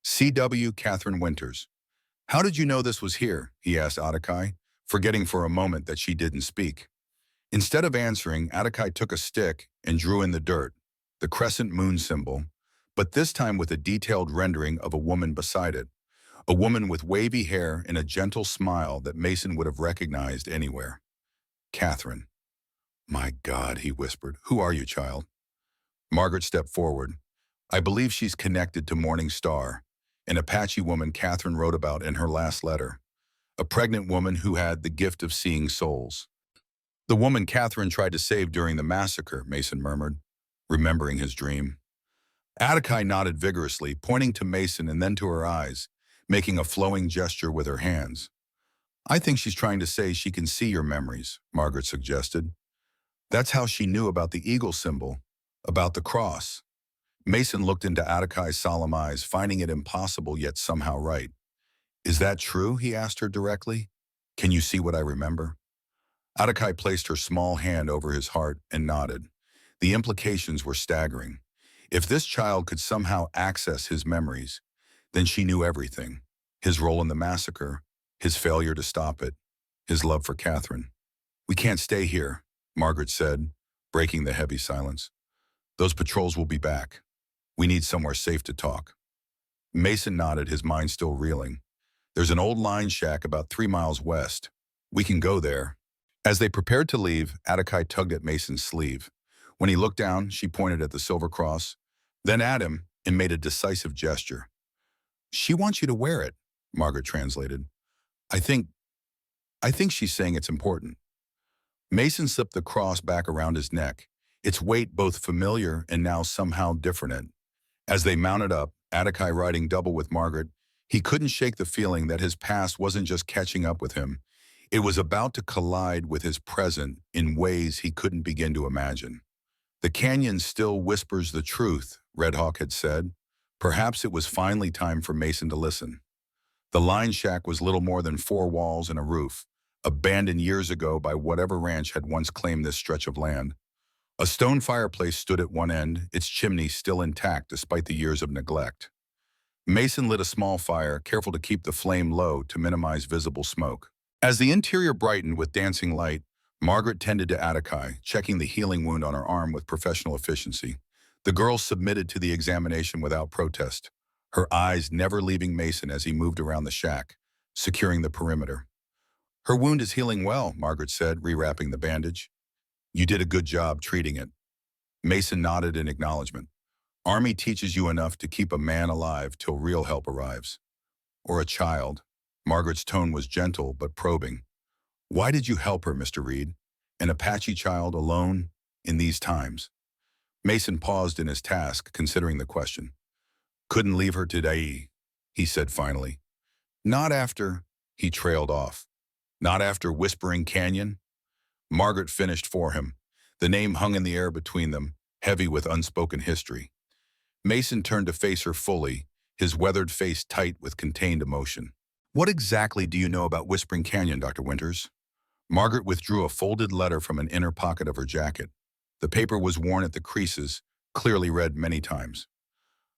C.W. Catherine Winters. How did you know this was here? He asked Attakai, forgetting for a moment that she didn't speak. Instead of answering, Attakai took a stick and drew in the dirt, the crescent moon symbol, but this time with a detailed rendering of a woman beside it, a woman with wavy hair and a gentle smile that Mason would have recognized anywhere. Catherine. My God, he whispered. Who are you, child? Margaret stepped forward. I believe she's connected to Morning Star, an Apache woman Catherine wrote about in her last letter. A pregnant woman who had the gift of seeing souls. The woman Catherine tried to save during the massacre, Mason murmured, remembering his dream. Attakai nodded vigorously, pointing to Mason and then to her eyes, making a flowing gesture with her hands. I think she's trying to say she can see your memories, Margaret suggested. That's how she knew about the eagle symbol, about the cross. Mason looked into Atticai's solemn eyes, finding it impossible yet somehow right. Is that true? He asked her directly. Can you see what I remember? Atticai placed her small hand over his heart and nodded. The implications were staggering. If this child could somehow access his memories, then she knew everything. His role in the massacre, his failure to stop it, his love for Catherine. We can't stay here, Margaret said, breaking the heavy silence. Those patrols will be back. We need somewhere safe to talk. Mason nodded, his mind still reeling. There's an old line shack about 3 miles west. We can go there. As they prepared to leave, Atticai tugged at Mason's sleeve. When he looked down, she pointed at the silver cross, then at him and made a decisive gesture. She wants you to wear it, Margaret translated. I think she's saying it's important. Mason slipped the cross back around his neck, its weight both familiar and now somehow different. As they mounted up, Atticai riding double with Margaret, he couldn't shake the feeling that his past wasn't just catching up with him. It was about to collide with his present in ways he couldn't begin to imagine. The canyon still whispers the truth, Red Hawk had said. Perhaps it was finally time for Mason to listen. The line shack was little more than 4 walls and a roof, abandoned years ago by whatever ranch had once claimed this stretch of land. A stone fireplace stood at one end, its chimney still intact despite the years of neglect. Mason lit a small fire, careful to keep the flame low to minimize visible smoke. As the interior brightened with dancing light, Margaret tended to Atticai, checking the healing wound on her arm with professional efficiency. The girl submitted to the examination without protest, her eyes never leaving Mason as he moved around the shack, securing the perimeter. Her wound is healing well, Margaret said, rewrapping the bandage. You did a good job treating it. Mason nodded in acknowledgement. Army teaches you enough to keep a man alive till real help arrives. Or a child. Margaret's tone was gentle but probing. Why did you help her, Mr. Reed? An Apache child alone in these times? Mason paused in his task, considering the question. Couldn't leave her today, he said finally. Not after, he trailed off. Not after Whispering Canyon? Margaret finished for him. The name hung in the air between them, heavy with unspoken history. Mason turned to face her fully, his weathered face tight with contained emotion. What exactly do you know about Whispering Canyon, Dr. Winters? Margaret withdrew a folded letter from an inner pocket of her jacket. The paper was worn at the creases, clearly read many times.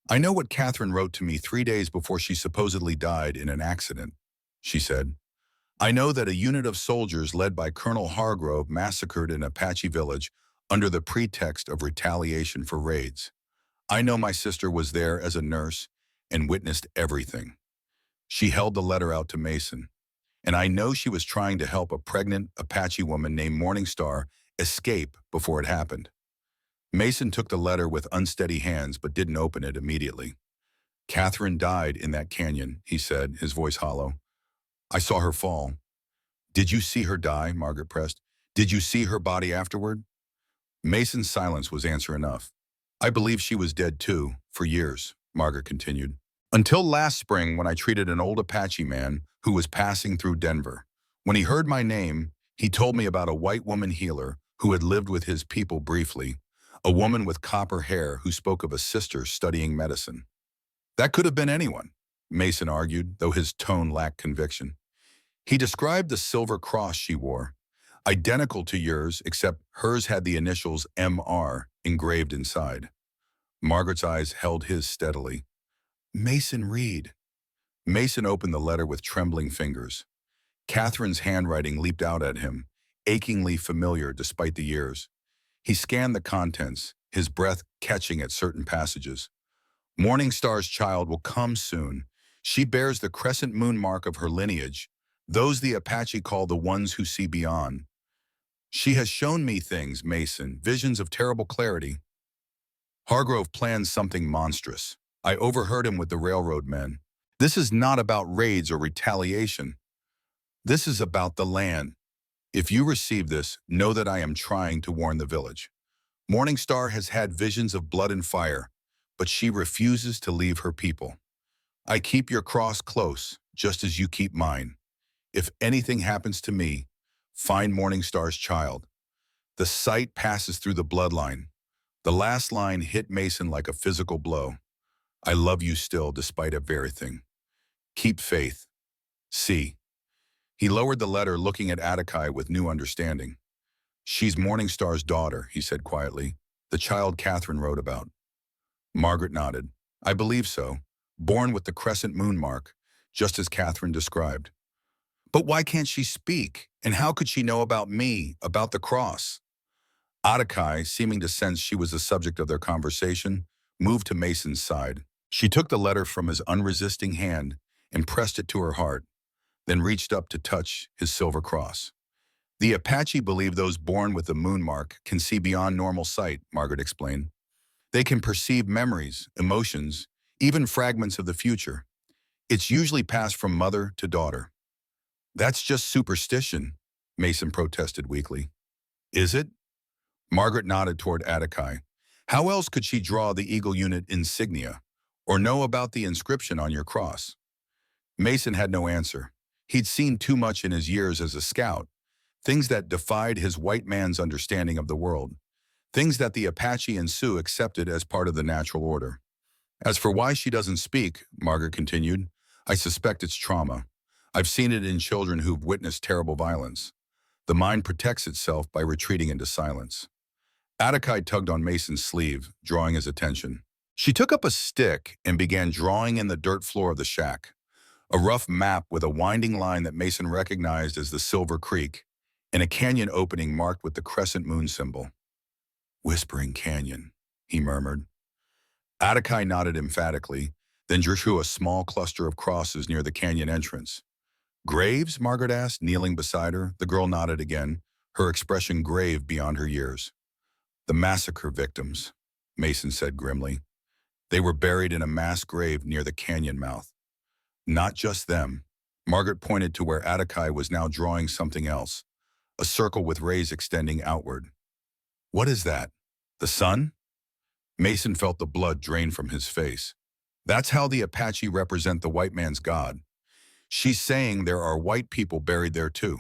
I know what Catherine wrote to me 3 days before she supposedly died in an accident, she said. I know that a unit of soldiers led by Colonel Hargrove massacred an Apache village under the pretext of retaliation for raids. I know my sister was there as a nurse and witnessed everything. She held the letter out to Mason, and I know she was trying to help a pregnant Apache woman named Morningstar escape before it happened. Mason took the letter with unsteady hands but didn't open it immediately. Catherine died in that canyon, he said, his voice hollow. I saw her fall. Did you see her die? Margaret pressed. Did you see her body afterward? Mason's silence was answer enough. I believe she was dead too, for years, Margaret continued. Until last spring when I treated an old Apache man who was passing through Denver. When he heard my name, he told me about a white woman healer who had lived with his people briefly, a woman with copper hair who spoke of a sister studying medicine. That could have been anyone, Mason argued, though his tone lacked conviction. He described the silver cross she wore, identical to yours, except hers had the initials M.R. engraved inside. Margaret's eyes held his steadily. Mason Reed. Mason opened the letter with trembling fingers. Catherine's handwriting leaped out at him, achingly familiar despite the years. He scanned the contents, his breath catching at certain passages. Morningstar's child will come soon. She bears the crescent moon mark of her lineage, those the Apache call the ones who see beyond. She has shown me things, Mason, visions of terrible clarity. Hargrove plans something monstrous. I overheard him with the railroad men. This is not about raids or retaliation. This is about the land. If you receive this, know that I am trying to warn the village. Morningstar has had visions of blood and fire, but she refuses to leave her people. I keep your cross close, just as you keep mine. If anything happens to me, find Morningstar's child. The sight passes through the bloodline. The last line hit Mason like a physical blow. I love you still despite everything. Keep faith. C. He lowered the letter, looking at Apache with new understanding. She's Morningstar's daughter, he said quietly. The child Catherine wrote about. Margaret nodded. I believe so. Born with the crescent moon mark, just as Catherine described. But why can't she speak? And how could she know about me, about the cross? Apache, seeming to sense she was the subject of their conversation, moved to Mason's side. She took the letter from his unresisting hand and pressed it to her heart, then reached up to touch his silver cross. The Apache believe those born with the moon mark can see beyond normal sight, Margaret explained. They can perceive memories, emotions, even fragments of the future. It's usually passed from mother to daughter. That's just superstition, Mason protested weakly. Is it? Margaret nodded toward Apache. How else could she draw the Eagle Unit insignia or know about the inscription on your cross? Mason had no answer. He'd seen too much in his years as a scout, things that defied his white man's understanding of the world, things that the Apache and Sioux accepted as part of the natural order. As for why she doesn't speak, Margaret continued, I suspect it's trauma. I've seen it in children who've witnessed terrible violence. The mind protects itself by retreating into silence. Apache tugged on Mason's sleeve, drawing his attention. She took up a stick and began drawing in the dirt floor of the shack. A rough map with a winding line that Mason recognized as the Silver Creek, and a canyon opening marked with the crescent moon symbol. Whispering Canyon, he murmured. Apache nodded emphatically, then drew a small cluster of crosses near the canyon entrance. Graves? Margaret asked, kneeling beside her. The girl nodded again, her expression grave beyond her years. The massacre victims, Mason said grimly. They were buried in a mass grave near the canyon mouth. Not just them. Margaret pointed to where Apache was now drawing something else, a circle with rays extending outward. What is that? The sun? Mason felt the blood drain from his face. That's how the Apache represent the white man's god. She's saying there are white people buried there too.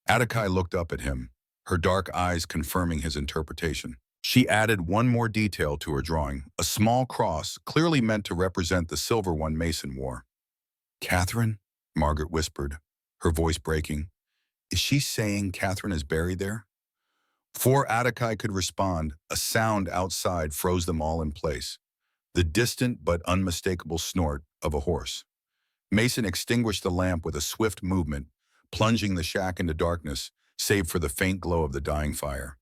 Apache looked up at him, her dark eyes confirming his interpretation. She added one more detail to her drawing, a small cross clearly meant to represent the silver one Mason wore. Catherine? Margaret whispered, her voice breaking. Is she saying Catherine is buried there? Before Apache could respond, a sound outside froze them all in place. The distant but unmistakable snort of a horse. Mason extinguished the lamp with a swift movement, plunging the shack into darkness, save for the faint glow of the dying fire.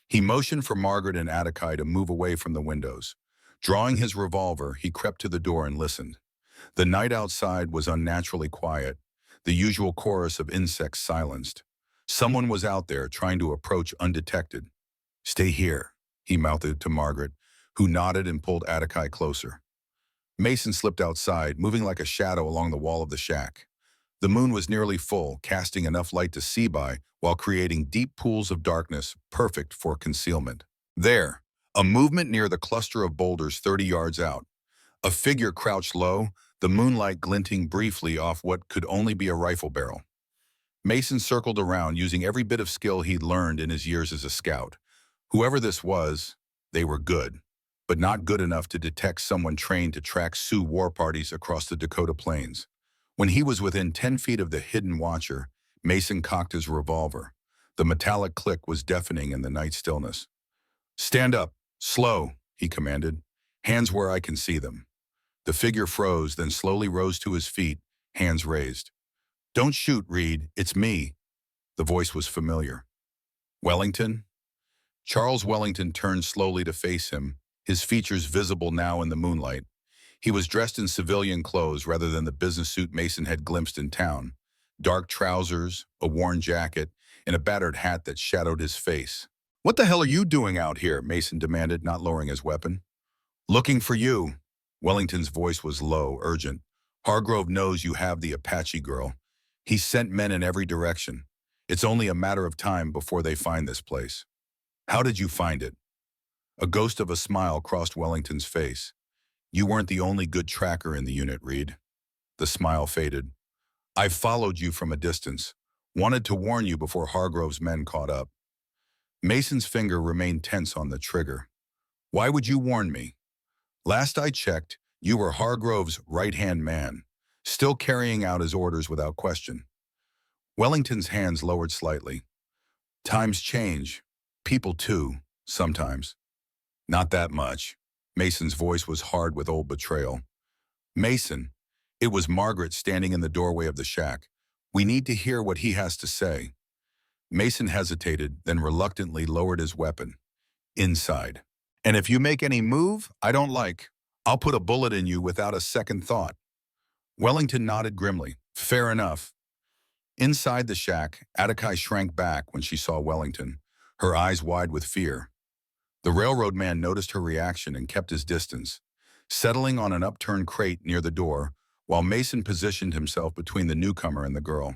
He motioned for Margaret and Apache to move away from the windows. Drawing his revolver, he crept to the door and listened. The night outside was unnaturally quiet, the usual chorus of insects silenced. Someone was out there trying to approach undetected. Stay here, he mouthed to Margaret, who nodded and pulled Apache closer. Mason slipped outside, moving like a shadow along the wall of the shack. The moon was nearly full, casting enough light to see by, while creating deep pools of darkness perfect for concealment. There, a movement near the cluster of boulders 30 yards out. A figure crouched low, the moonlight glinting briefly off what could only be a rifle barrel. Mason circled around, using every bit of skill he'd learned in his years as a scout. Whoever this was, they were good, but not good enough to detect someone trained to track Sioux war parties across the Dakota Plains. When he was within 10 feet of the hidden watcher, Mason cocked his revolver. The metallic click was deafening in the night stillness. Stand up, slow, he commanded. Hands where I can see them. The figure froze, then slowly rose to his feet, hands raised. Don't shoot, Reed, it's me. The voice was familiar. Wellington? Charles Wellington turned slowly to face him, his features visible now in the moonlight. He was dressed in civilian clothes rather than the business suit Mason had glimpsed in town. Dark trousers, a worn jacket, and a battered hat that shadowed his face. What the hell are you doing out here? Mason demanded, not lowering his weapon. Looking for you. Wellington's voice was low, urgent. Hargrove knows you have the Apache girl. He's sent men in every direction. It's only a matter of time before they find this place. How did you find it? A ghost of a smile crossed Wellington's face. You weren't the only good tracker in the unit, Reed. The smile faded. I followed you from a distance, wanted to warn you before Hargrove's men caught up. Mason's finger remained tense on the trigger. Why would you warn me? Last I checked, you were Hargrove's right-hand man, still carrying out his orders without question. Wellington's hands lowered slightly. Times change. People too, sometimes. Not that much. Mason's voice was hard with old betrayal. Mason, it was Margaret standing in the doorway of the shack. We need to hear what he has to say. Mason hesitated, then reluctantly lowered his weapon. Inside. And if you make any move I don't like, I'll put a bullet in you without a second thought. Wellington nodded grimly. Fair enough. Inside the shack, Apache shrank back when she saw Wellington, her eyes wide with fear. The railroad man noticed her reaction and kept his distance, settling on an upturned crate near the door, while Mason positioned himself between the newcomer and the girl.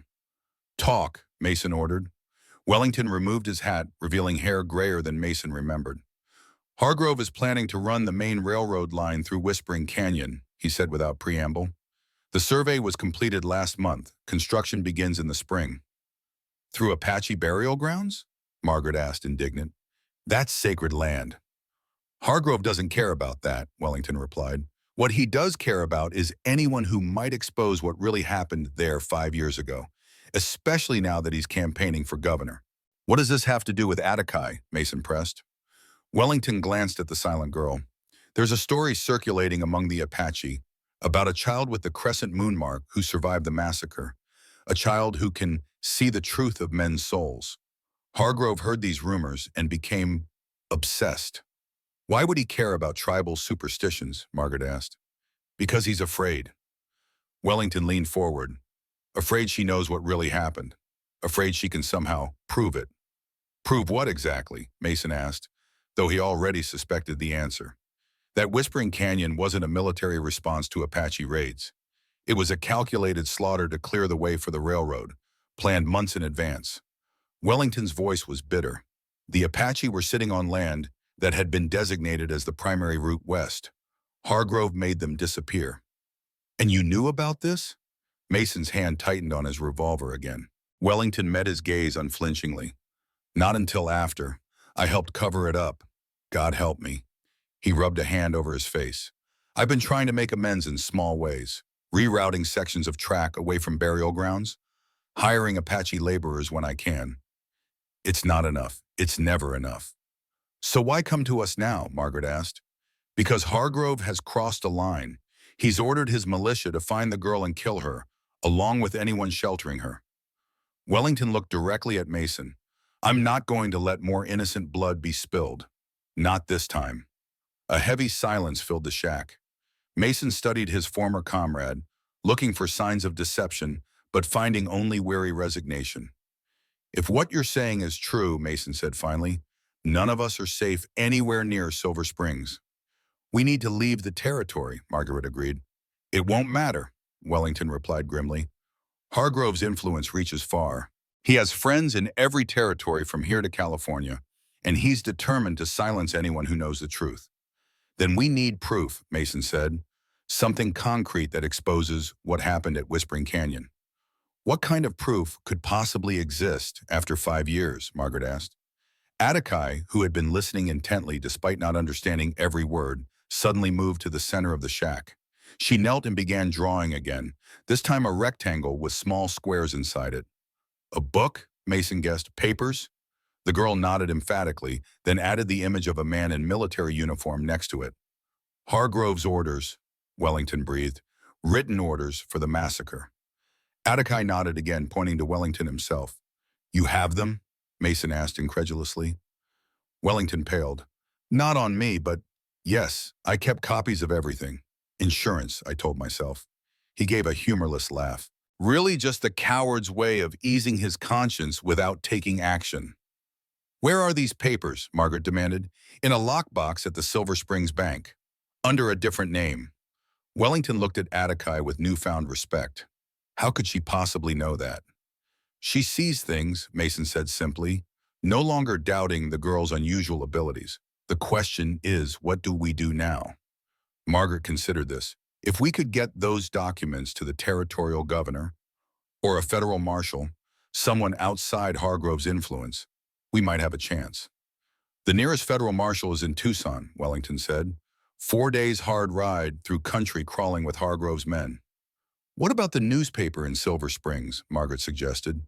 Talk, Mason ordered. Wellington removed his hat, revealing hair grayer than Mason remembered. Hargrove is planning to run the main railroad line through Whispering Canyon, he said without preamble. The survey was completed last month. Construction begins in the spring. Through Apache burial grounds? Margaret asked, indignant. That's sacred land. Hargrove doesn't care about that, Wellington replied. What he does care about is anyone who might expose what really happened there 5 years ago, especially now that he's campaigning for governor. What does this have to do with Apache? Mason pressed. Wellington glanced at the silent girl. There's a story circulating among the Apache about a child with the crescent moon mark who survived the massacre, a child who can see the truth of men's souls. Hargrove heard these rumors and became obsessed. Why would he care about tribal superstitions? Margaret asked. Because he's afraid. Wellington leaned forward, afraid she knows what really happened, afraid she can somehow prove it. Prove what exactly? Mason asked, though he already suspected the answer. That Whispering Canyon wasn't a military response to Apache raids. It was a calculated slaughter to clear the way for the railroad, planned months in advance. Wellington's voice was bitter. The Apache were sitting on land that had been designated as the primary route west. Hargrove made them disappear. And you knew about this? Mason's hand tightened on his revolver again. Wellington met his gaze unflinchingly. Not until after. I helped cover it up. God help me. He rubbed a hand over his face. I've been trying to make amends in small ways, rerouting sections of track away from burial grounds, hiring Apache laborers when I can. It's not enough. It's never enough. So why come to us now? Margaret asked. Because Hargrove has crossed a line. He's ordered his militia to find the girl and kill her, along with anyone sheltering her. Wellington looked directly at Mason. I'm not going to let more innocent blood be spilled. Not this time. A heavy silence filled the shack. Mason studied his former comrade, looking for signs of deception, but finding only weary resignation. If what you're saying is true, Mason said finally, none of us are safe anywhere near Silver Springs. We need to leave the territory, Margaret agreed. It won't matter, Wellington replied grimly. Hargrove's influence reaches far. He has friends in every territory from here to California, and he's determined to silence anyone who knows the truth. Then we need proof, Mason said. Something concrete that exposes what happened at Whispering Canyon. What kind of proof could possibly exist after 5 years? Margaret asked. Apache, who had been listening intently despite not understanding every word, suddenly moved to the center of the shack. She knelt and began drawing again, this time a rectangle with small squares inside it. A book? Mason guessed. Papers? The girl nodded emphatically, then added the image of a man in military uniform next to it. Hargrove's orders, Wellington breathed. Written orders for the massacre. Apache nodded again, pointing to Wellington himself. You have them? Mason asked incredulously. Wellington paled. Not on me, but yes, I kept copies of everything. Insurance, I told myself. He gave a humorless laugh. Really just the coward's way of easing his conscience without taking action. Where are these papers? Margaret demanded. In a lockbox at the Silver Springs Bank. Under a different name. Wellington looked at Apache with newfound respect. How could she possibly know that? She sees things, Mason said simply, no longer doubting the girl's unusual abilities. The question is, what do we do now? Margaret considered this. If we could get those documents to the territorial governor, or a federal marshal, someone outside Hargrove's influence, we might have a chance. The nearest federal marshal is in Tucson, Wellington said. 4 days hard ride through country crawling with Hargrove's men. What about the newspaper in Silver Springs? Margaret suggested.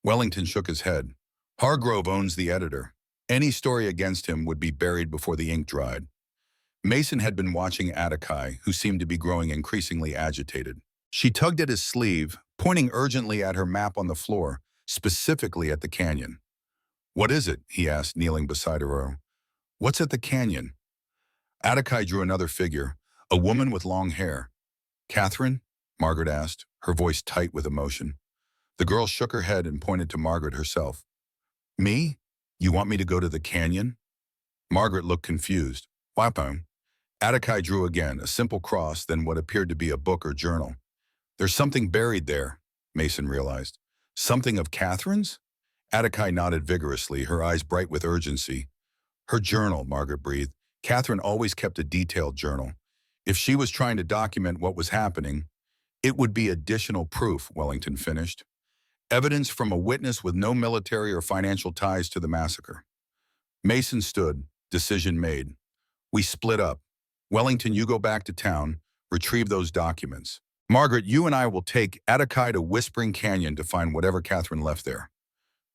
Wellington shook his head. Hargrove owns the editor. Any story against him would be buried before the ink dried. Mason had been watching Apache, who seemed to be growing increasingly agitated. She tugged at his sleeve, pointing urgently at her map on the floor, specifically at the canyon. What is it? He asked, kneeling beside her. What's at the canyon? Apache drew another figure, a woman with long hair. Catherine? Margaret asked, her voice tight with emotion. The girl shook her head and pointed to Margaret herself. Me? You want me to go to the canyon? Margaret looked confused. Wapam. Apache drew again, a simple cross, then what appeared to be a book or journal. There's something buried there, Mason realized. Something of Catherine's? Apache nodded vigorously, her eyes bright with urgency. Her journal, Margaret breathed. Catherine always kept a detailed journal. If she was trying to document what was happening, it would be additional proof, Wellington finished. Evidence from a witness with no military or financial ties to the massacre. Mason stood, decision made. We split up. Wellington, you go back to town, retrieve those documents. Margaret, you and I will take Apache to Whispering Canyon to find whatever Catherine left there.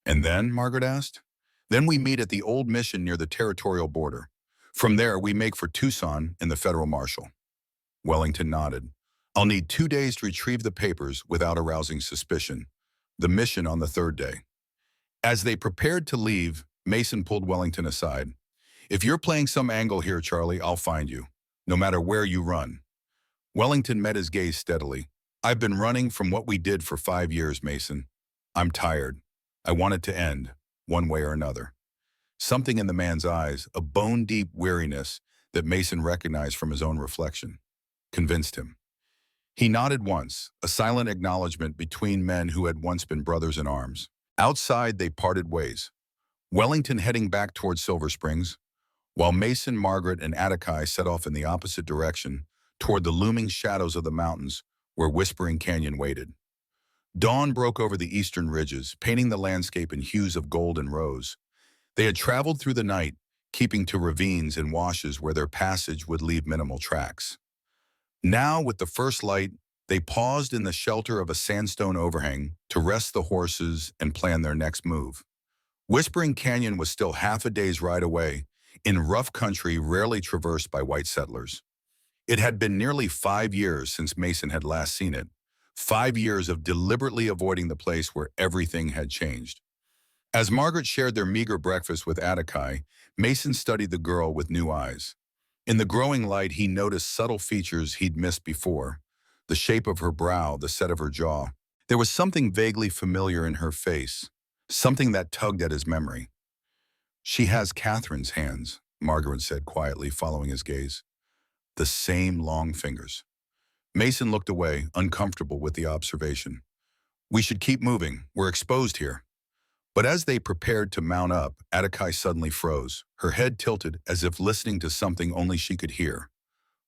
And then, Margaret asked? Then we meet at the old mission near the territorial border. From there, we make for Tucson and the federal marshal. Wellington nodded. I'll need 2 days to retrieve the papers without arousing suspicion. The mission on the third day. As they prepared to leave, Mason pulled Wellington aside. If you're playing some angle here, Charlie, I'll find you, no matter where you run. Wellington met his gaze steadily. I've been running from what we did for 5 years, Mason. I'm tired. I want it to end, one way or another. Something in the man's eyes, a bone-deep weariness that Mason recognized from his own reflection, convinced him. He nodded once, a silent acknowledgement between men who had once been brothers in arms. Outside, they parted ways. Wellington heading back toward Silver Springs, while Mason, Margaret, and Apache set off in the opposite direction toward the looming shadows of the mountains where Whispering Canyon waited. Dawn broke over the eastern ridges, painting the landscape in hues of gold and rose. They had traveled through the night, keeping to ravines and washes where their passage would leave minimal tracks. Now, with the first light, they paused in the shelter of a sandstone overhang to rest the horses and plan their next move. Whispering Canyon was still half a day's ride away, in rough country rarely traversed by white settlers. It had been nearly 5 years since Mason had last seen it, 5 years of deliberately avoiding the place where everything had changed. As Margaret shared their meager breakfast with Apache, Mason studied the girl with new eyes. In the growing light, he noticed subtle features he'd missed before, the shape of her brow, the set of her jaw. There was something vaguely familiar in her face, something that tugged at his memory. She has Catherine's hands, Margaret said quietly, following his gaze. The same long fingers. Mason looked away, uncomfortable with the observation. We should keep moving. We're exposed here. But as they prepared to mount up, Apache suddenly froze, her head tilted as if listening to something only she could hear.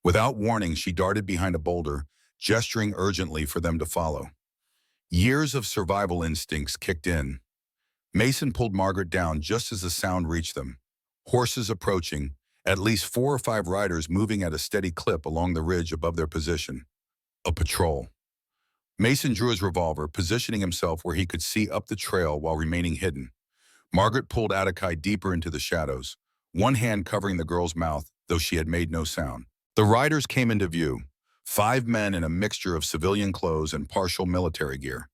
Without warning, she darted behind a boulder, gesturing urgently for them to follow. Years of survival instincts kicked in. Mason pulled Margaret down just as the sound reached them. Horses approaching, at least 4 or 5 riders moving at a steady clip along the ridge above their position. A patrol. Mason drew his revolver, positioning himself where he could see up the trail while remaining hidden. Margaret pulled Apache deeper into the shadows, one hand covering the girl's mouth, though she had made no sound. The riders came into view, 5 men in a mixture of civilian clothes and partial military gear.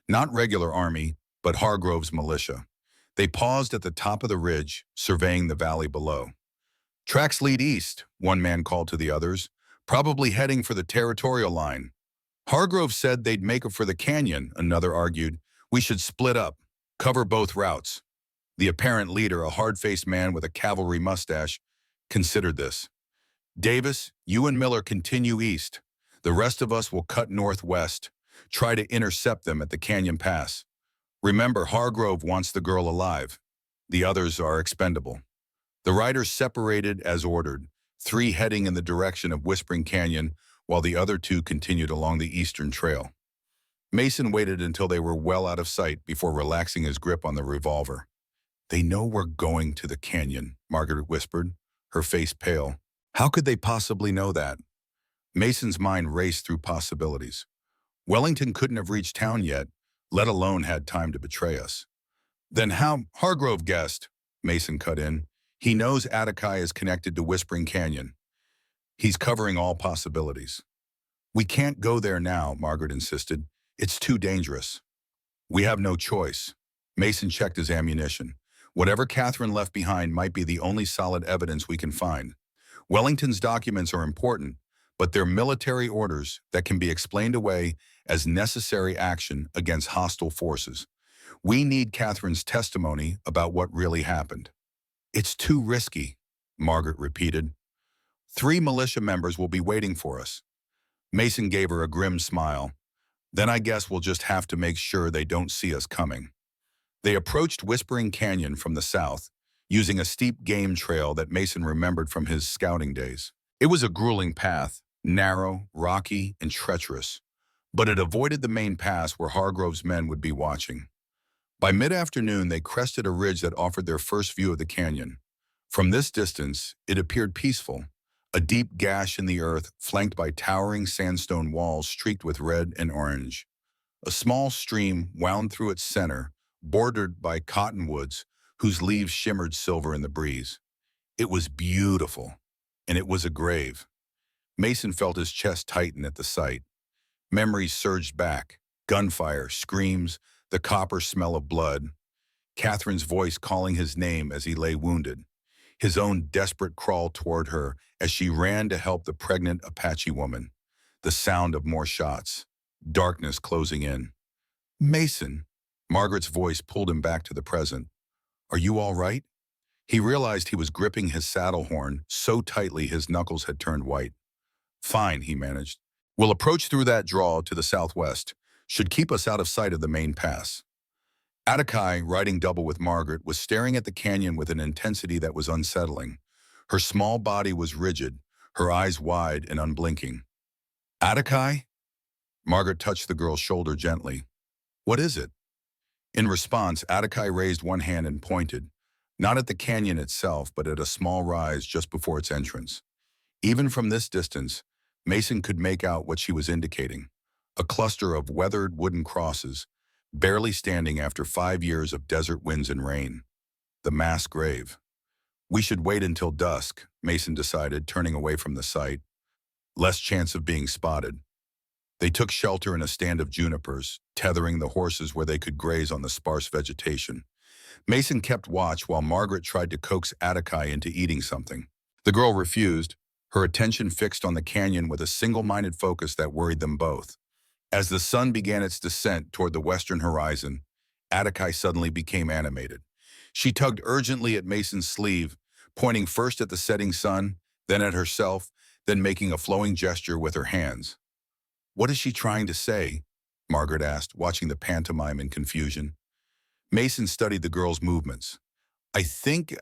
Not regular army, but Hargrove's militia. They paused at the top of the ridge, surveying the valley below. Tracks lead east, one man called to the others, probably heading for the territorial line. Hargrove said they'd make it for the canyon, another argued. We should split up, cover both routes. The apparent leader, a hard-faced man with a cavalry mustache, considered this. Davis, you and Miller continue east. The rest of us will cut northwest, try to intercept them at the canyon pass. Remember, Hargrove wants the girl alive. The others are expendable. The riders separated as ordered, 3 heading in the direction of Whispering Canyon, while the other 2 continued along the eastern trail. Mason waited until they were well out of sight before relaxing his grip on the revolver. "They know we're going to the canyon," Margaret whispered, her face pale. "How could they possibly know that?" Mason's mind raced through possibilities. Wellington couldn't have reached town yet, let alone had time to betray us. "Then how—" "Hargrove guessed," Mason cut in. "He knows Apache is connected to Whispering Canyon. He's covering all possibilities." "We can't go there now," Margaret insisted. "It's too dangerous." "We have no choice." Mason checked his ammunition. "Whatever Catherine left behind might be the only solid evidence we can find. Wellington's documents are important, but they're military orders that can be explained away as necessary action against hostile forces. We need Catherine's testimony about what really happened." "It's too risky," Margaret repeated. "3 militia members will be waiting for us." Mason gave her a grim smile. "Then I guess we'll just have to make sure they don't see us coming." They approached Whispering Canyon from the south, using a steep game trail that Mason remembered from his scouting days. It was a grueling path, narrow, rocky, and treacherous, but it avoided the main pass where Hargrove's men would be watching. By mid-afternoon, they crested a ridge that offered their first view of the canyon. From this distance, it appeared peaceful, a deep gash in the earth flanked by towering sandstone walls streaked with red and orange. A small stream wound through its center, bordered by cottonwoods whose leaves shimmered silver in the breeze. It was beautiful, and it was a grave. Mason felt his chest tighten at the sight. Memories surged back: gunfire, screams, the copper smell of blood, Catherine's voice calling his name as he lay wounded, his own desperate crawl toward her as she ran to help the pregnant Apache woman, the sound of more shots, darkness closing in. "Mason," Margaret's voice pulled him back to the present. "Are you all right?" He realized he was gripping his saddle horn so tightly his knuckles had turned white. "Fine," he managed. "We'll approach through that draw to the southwest. Should keep us out of sight of the main pass." Apache, riding double with Margaret, was staring at the canyon with an intensity that was unsettling. Her small body was rigid, her eyes wide and unblinking. "Apache?" Margaret touched the girl's shoulder gently. "What is it?" In response, Apache raised one hand and pointed, not at the canyon itself, but at a small rise just before its entrance. Even from this distance, Mason could make out what she was indicating: a cluster of weathered wooden crosses, barely standing after 5 years of desert winds and rain. The mass grave. "We should wait until dusk," Mason decided, turning away from the site. "Less chance of being spotted." They took shelter in a stand of junipers, tethering the horses where they could graze on the sparse vegetation. Mason kept watch while Margaret tried to coax Apache into eating something. The girl refused, her attention fixed on the canyon with a single-minded focus that worried them both. As the sun began its descent toward the western horizon, Apache suddenly became animated. She tugged urgently at Mason's sleeve, pointing first at the setting sun, then at herself, then making a flowing gesture with her hands. "What is she trying to say?" Margaret asked, watching the pantomime in confusion. Mason studied the girl's movements. I think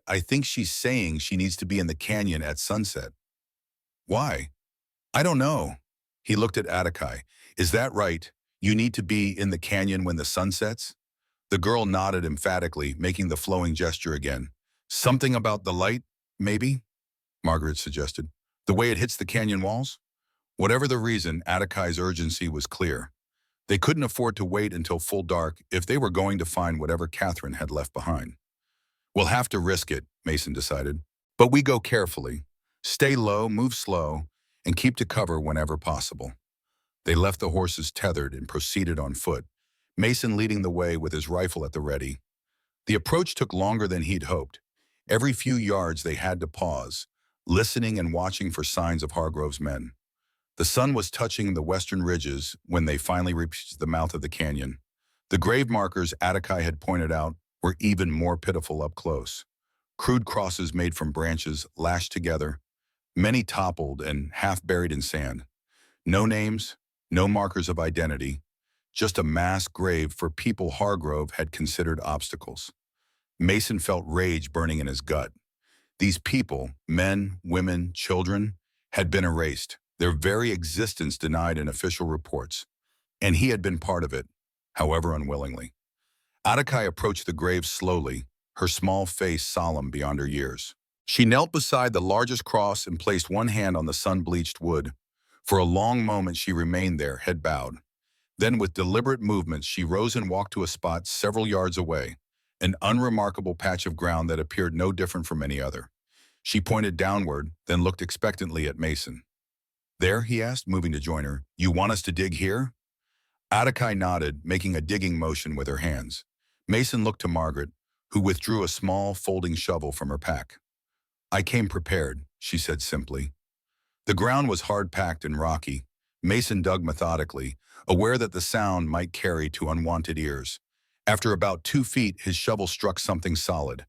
she's saying she needs to be in the canyon at sunset." "Why?" "I don't know." He looked at Apache. "Is that right? You need to be in the canyon when the sun sets?" The girl nodded emphatically, making the flowing gesture again. "Something about the light, maybe?" Margaret suggested. "The way it hits the canyon walls?" Whatever the reason, Apache's urgency was clear. They couldn't afford to wait until full dark if they were going to find whatever Catherine had left behind. "We'll have to risk it," Mason decided. "But we go carefully. Stay low, move slow, and keep to cover whenever possible." They left the horses tethered and proceeded on foot, Mason leading the way with his rifle at the ready. The approach took longer than he'd hoped. Every few yards they had to pause, listening and watching for signs of Hargrove's men. The sun was touching the western ridges when they finally reached the mouth of the canyon. The grave markers Apache had pointed out were even more pitiful up close. Crude crosses made from branches lashed together, many toppled and half buried in sand. No names, no markers of identity, just a mass grave for people Hargrove had considered obstacles. Mason felt rage burning in his gut. These people, men, women, children, had been erased, their very existence denied in official reports. and he had been part of it, however unwillingly. Attakai approached the grave slowly, her small face solemn beyond her years. She knelt beside the largest cross and placed one hand on the sun-bleached wood. For a long moment she remained there, head bowed. Then with deliberate movements she rose and walked to a spot several yards away, an unremarkable patch of ground that appeared no different from any other. She pointed downward, then looked expectantly at Mason. "There?" he asked, moving to join her. "You want us to dig here?" Attakai nodded, making a digging motion with her hands. Mason looked to Margaret, who withdrew a small folding shovel from her pack. "I came prepared," she said simply. The ground was hard-packed and rocky. Mason dug methodically, aware that the sound might carry to unwanted ears. After about 2 feet, his shovel struck something solid.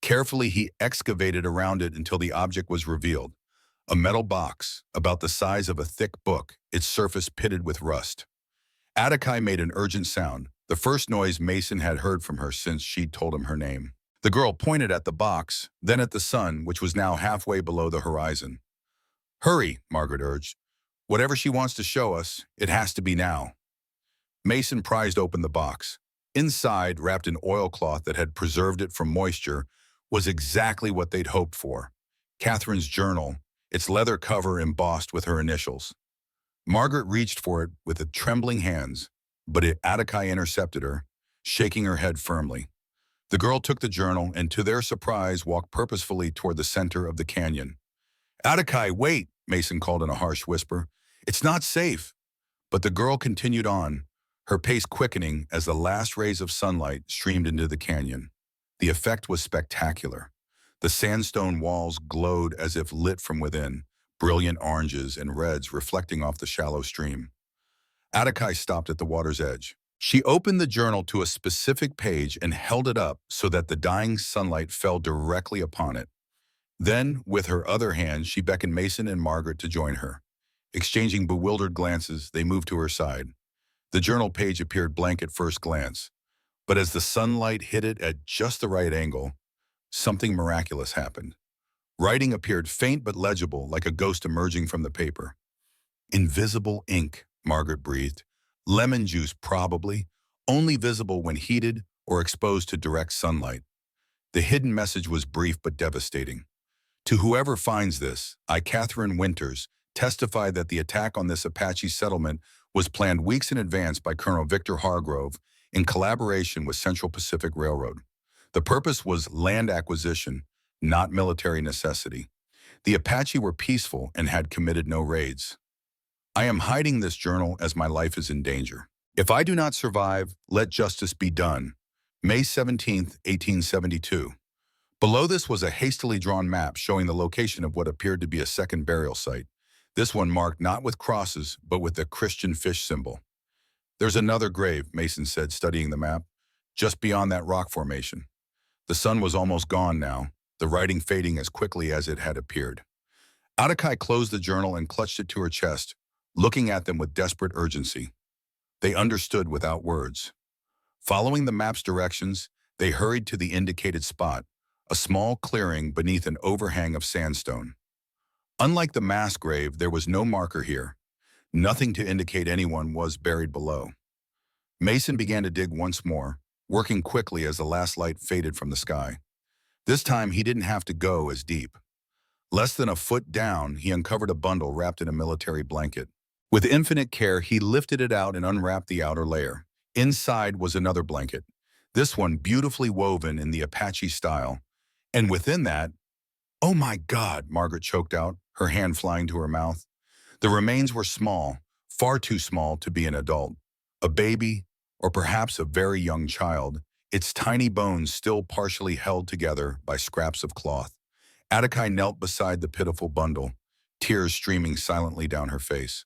Carefully, he excavated around it until the object was revealed. A metal box, about the size of a thick book, its surface pitted with rust. Attakai made an urgent sound, the first noise Mason had heard from her since she'd told him her name. The girl pointed at the box, then at the sun, which was now halfway below the horizon. "Hurry," Margaret urged. "Whatever she wants to show us, it has to be now." Mason prized open the box. Inside, wrapped in oilcloth that had preserved it from moisture, was exactly what they'd hoped for. Catherine's journal, its leather cover embossed with her initials. Margaret reached for it with trembling hands, but Attakai intercepted her, shaking her head firmly. The girl took the journal and, to their surprise, walked purposefully toward the center of the canyon. "Attakai, wait!" Mason called in a harsh whisper. "It's not safe." But the girl continued on, her pace quickening as the last rays of sunlight streamed into the canyon. The effect was spectacular. The sandstone walls glowed as if lit from within, brilliant oranges and reds reflecting off the shallow stream. Attakai stopped at the water's edge. She opened the journal to a specific page and held it up so that the dying sunlight fell directly upon it. Then, with her other hand, she beckoned Mason and Margaret to join her. Exchanging bewildered glances, they moved to her side. The journal page appeared blank at first glance, but as the sunlight hit it at just the right angle, something miraculous happened. Writing appeared faint but legible, like a ghost emerging from the paper. "Invisible ink," Margaret breathed. "Lemon juice, probably, only visible when heated or exposed to direct sunlight." The hidden message was brief but devastating. "To whoever finds this, I, Catherine Winters, testify that the attack on this Apache settlement was planned weeks in advance by Colonel Victor Hargrove in collaboration with Central Pacific Railroad. The purpose was land acquisition, not military necessity. The Apache were peaceful and had committed no raids. I am hiding this journal as my life is in danger. If I do not survive, let justice be done." May 17, 1872. Below this was a hastily drawn map showing the location of what appeared to be a second burial site. This one marked not with crosses, but with the Christian fish symbol. "There's another grave," Mason said, studying the map, "just beyond that rock formation." The sun was almost gone now, the writing fading as quickly as it had appeared. Attakai closed the journal and clutched it to her chest, looking at them with desperate urgency. They understood without words. Following the map's directions, they hurried to the indicated spot, a small clearing beneath an overhang of sandstone. Unlike the mass grave, there was no marker here, nothing to indicate anyone was buried below. Mason began to dig once more, working quickly as the last light faded from the sky. This time, he didn't have to go as deep. Less than a foot down, he uncovered a bundle wrapped in a military blanket. With infinite care, he lifted it out and unwrapped the outer layer. Inside was another blanket, this one beautifully woven in the Apache style. And within that, "Oh my God," Margaret choked out, her hand flying to her mouth. The remains were small, far too small to be an adult. A baby, or perhaps a very young child, its tiny bones still partially held together by scraps of cloth. Attakai knelt beside the pitiful bundle, tears streaming silently down her face.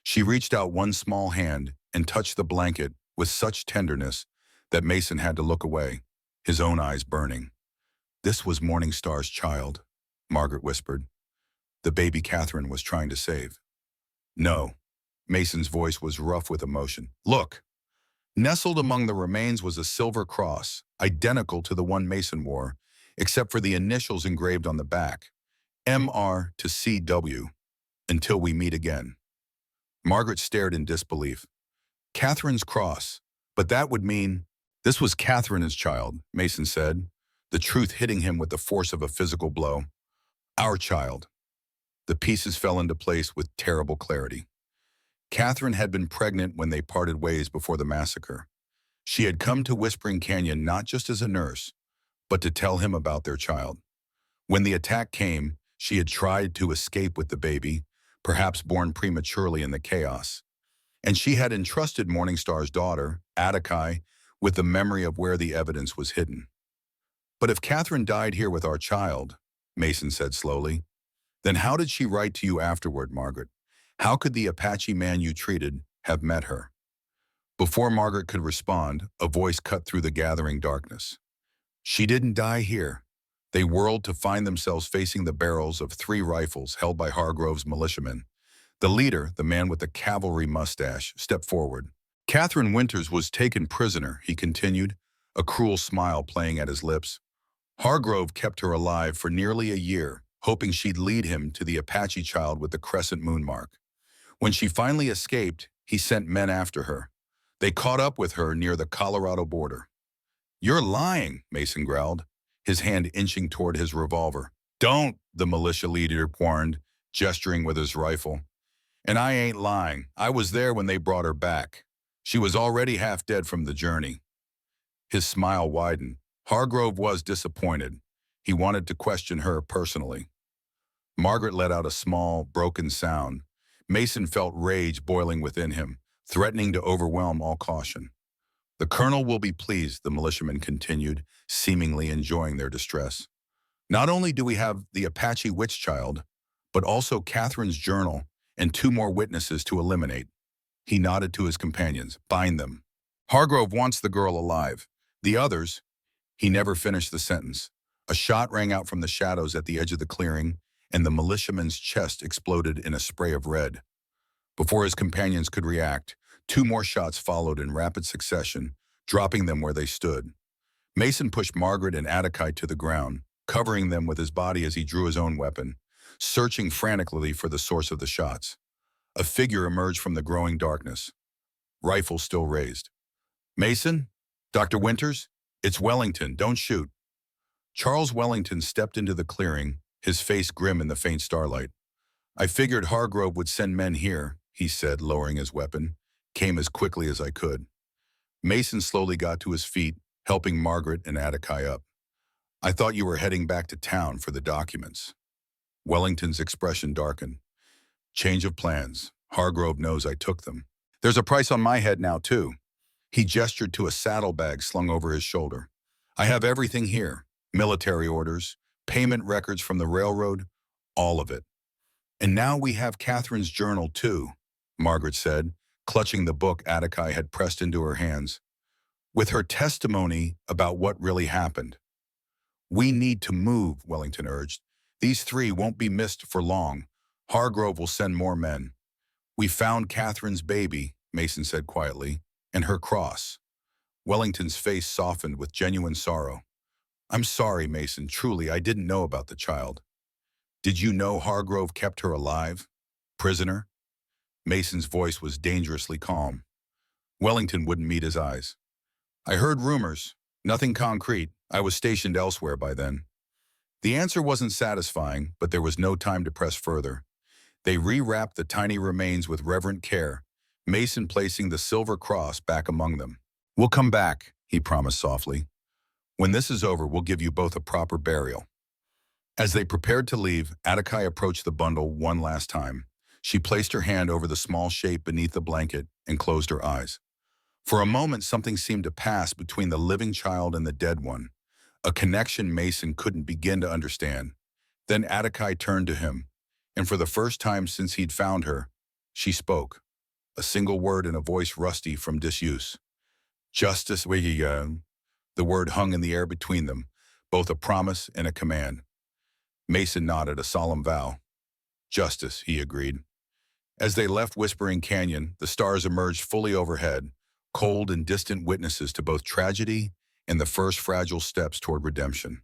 She reached out one small hand and touched the blanket with such tenderness that Mason had to look away, his own eyes burning. "This was Morning Star's child," Margaret whispered. "The baby Catherine was trying to save." "No." Mason's voice was rough with emotion. "Look." Nestled among the remains was a silver cross, identical to the one Mason wore, except for the initials engraved on the back. "MR to CW, until we meet again." Margaret stared in disbelief. Catherine's cross. But that would mean this was Catherine's child, Mason said, the truth hitting him with the force of a physical blow. Our child. The pieces fell into place with terrible clarity. Catherine had been pregnant when they parted ways before the massacre. She had come to Whispering Canyon not just as a nurse, but to tell him about their child. When the attack came, she had tried to escape with the baby, perhaps born prematurely in the chaos. And she had entrusted Morningstar's daughter, Apache, with the memory of where the evidence was hidden. But if Catherine died here with our child, Mason said slowly, then how did she write to you afterward, Margaret? How could the Apache man you treated have met her? Before Margaret could respond, a voice cut through the gathering darkness. She didn't die here. They whirled to find themselves facing the barrels of 3 rifles held by Hargrove's militiamen. The leader, the man with the cavalry mustache, stepped forward. Catherine Winters was taken prisoner, he continued, a cruel smile playing at his lips. Hargrove kept her alive for nearly a year, hoping she'd lead him to the Apache child with the crescent moon mark. When she finally escaped, he sent men after her. They caught up with her near the Colorado border. You're lying, Mason growled, his hand inching toward his revolver. Don't, the militia leader warned, gesturing with his rifle. And I ain't lying. I was there when they brought her back. She was already half dead from the journey. His smile widened. Hargrove was disappointed. He wanted to question her personally. Margaret let out a small, broken sound. Mason felt rage boiling within him, threatening to overwhelm all caution. The colonel will be pleased, the militiaman continued, seemingly enjoying their distress. Not only do we have the Apache witch child, but also Catherine's journal and 2 more witnesses to eliminate. He nodded to his companions. Bind them. Hargrove wants the girl alive. The others. He never finished the sentence. A shot rang out from the shadows at the edge of the clearing, and the militiaman's chest exploded in a spray of red. Before his companions could react, 2 more shots followed in rapid succession, dropping them where they stood. Mason pushed Margaret and Apache to the ground, covering them with his body as he drew his own weapon, searching frantically for the source of the shots. A figure emerged from the growing darkness, rifle still raised. Mason? Dr. Winters? It's Wellington, don't shoot. Charles Wellington stepped into the clearing, his face grim in the faint starlight. I figured Hargrove would send men here, he said, lowering his weapon. Came as quickly as I could. Mason slowly got to his feet, helping Margaret and Apache up. I thought you were heading back to town for the documents. Wellington's expression darkened. Change of plans. Hargrove knows I took them. There's a price on my head now, too. He gestured to a saddlebag slung over his shoulder. I have everything here. Military orders, payment records from the railroad, all of it. And now we have Catherine's journal, too, Margaret said, clutching the book Apache had pressed into her hands. With her testimony about what really happened. We need to move, Wellington urged. These 3 won't be missed for long. Hargrove will send more men. We found Catherine's baby, Mason said quietly, and her cross. Wellington's face softened with genuine sorrow. I'm sorry, Mason, truly, I didn't know about the child. Did you know Hargrove kept her alive? Prisoner? Mason's voice was dangerously calm. Wellington wouldn't meet his eyes. I heard rumors. Nothing concrete. I was stationed elsewhere by then. The answer wasn't satisfying, but there was no time to press further. They rewrapped the tiny remains with reverent care, Mason placing the silver cross back among them. We'll come back, he promised softly. When this is over, we'll give you both a proper burial. As they prepared to leave, Apache approached the bundle one last time. She placed her hand over the small shape beneath the blanket and closed her eyes. For a moment, something seemed to pass between the living child and the dead one, a connection Mason couldn't begin to understand. Then Apache turned to him, and for the first time since he'd found her, she spoke, a single word in a voice rusty from disuse. Justice, where you go. The word hung in the air between them, both a promise and a command. Mason nodded a solemn vow. Justice, he agreed. As they left Whispering Canyon, the stars emerged fully overhead, cold and distant witnesses to both tragedy and the first fragile steps toward redemption.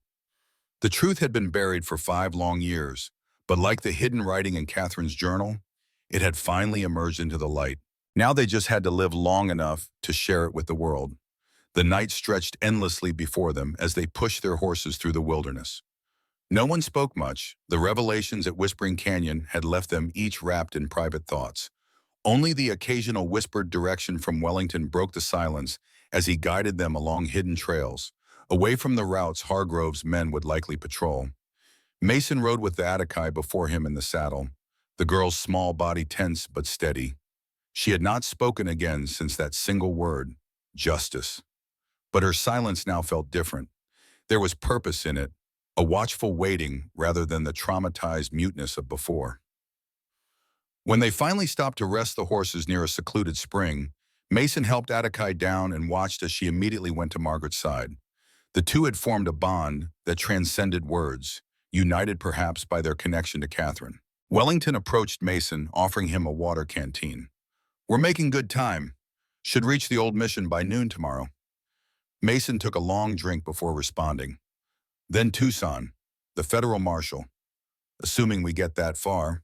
The truth had been buried for 5 long years, but like the hidden writing in Catherine's journal, it had finally emerged into the light. Now they just had to live long enough to share it with the world. The night stretched endlessly before them as they pushed their horses through the wilderness. No one spoke much. The revelations at Whispering Canyon had left them each wrapped in private thoughts. Only the occasional whispered direction from Wellington broke the silence as he guided them along hidden trails, away from the routes Hargrove's men would likely patrol. Mason rode with the Apache before him in the saddle, the girl's small body tense but steady. She had not spoken again since that single word, justice. But her silence now felt different. There was purpose in it, a watchful waiting rather than the traumatized muteness of before. When they finally stopped to rest the horses near a secluded spring, Mason helped Apache down and watched as she immediately went to Margaret's side. The two had formed a bond that transcended words, united perhaps by their connection to Catherine. Wellington approached Mason, offering him a water canteen. "We're making good time. Should reach the old mission by noon tomorrow." Mason took a long drink before responding. "Then Tucson, the federal marshal. Assuming we get that far."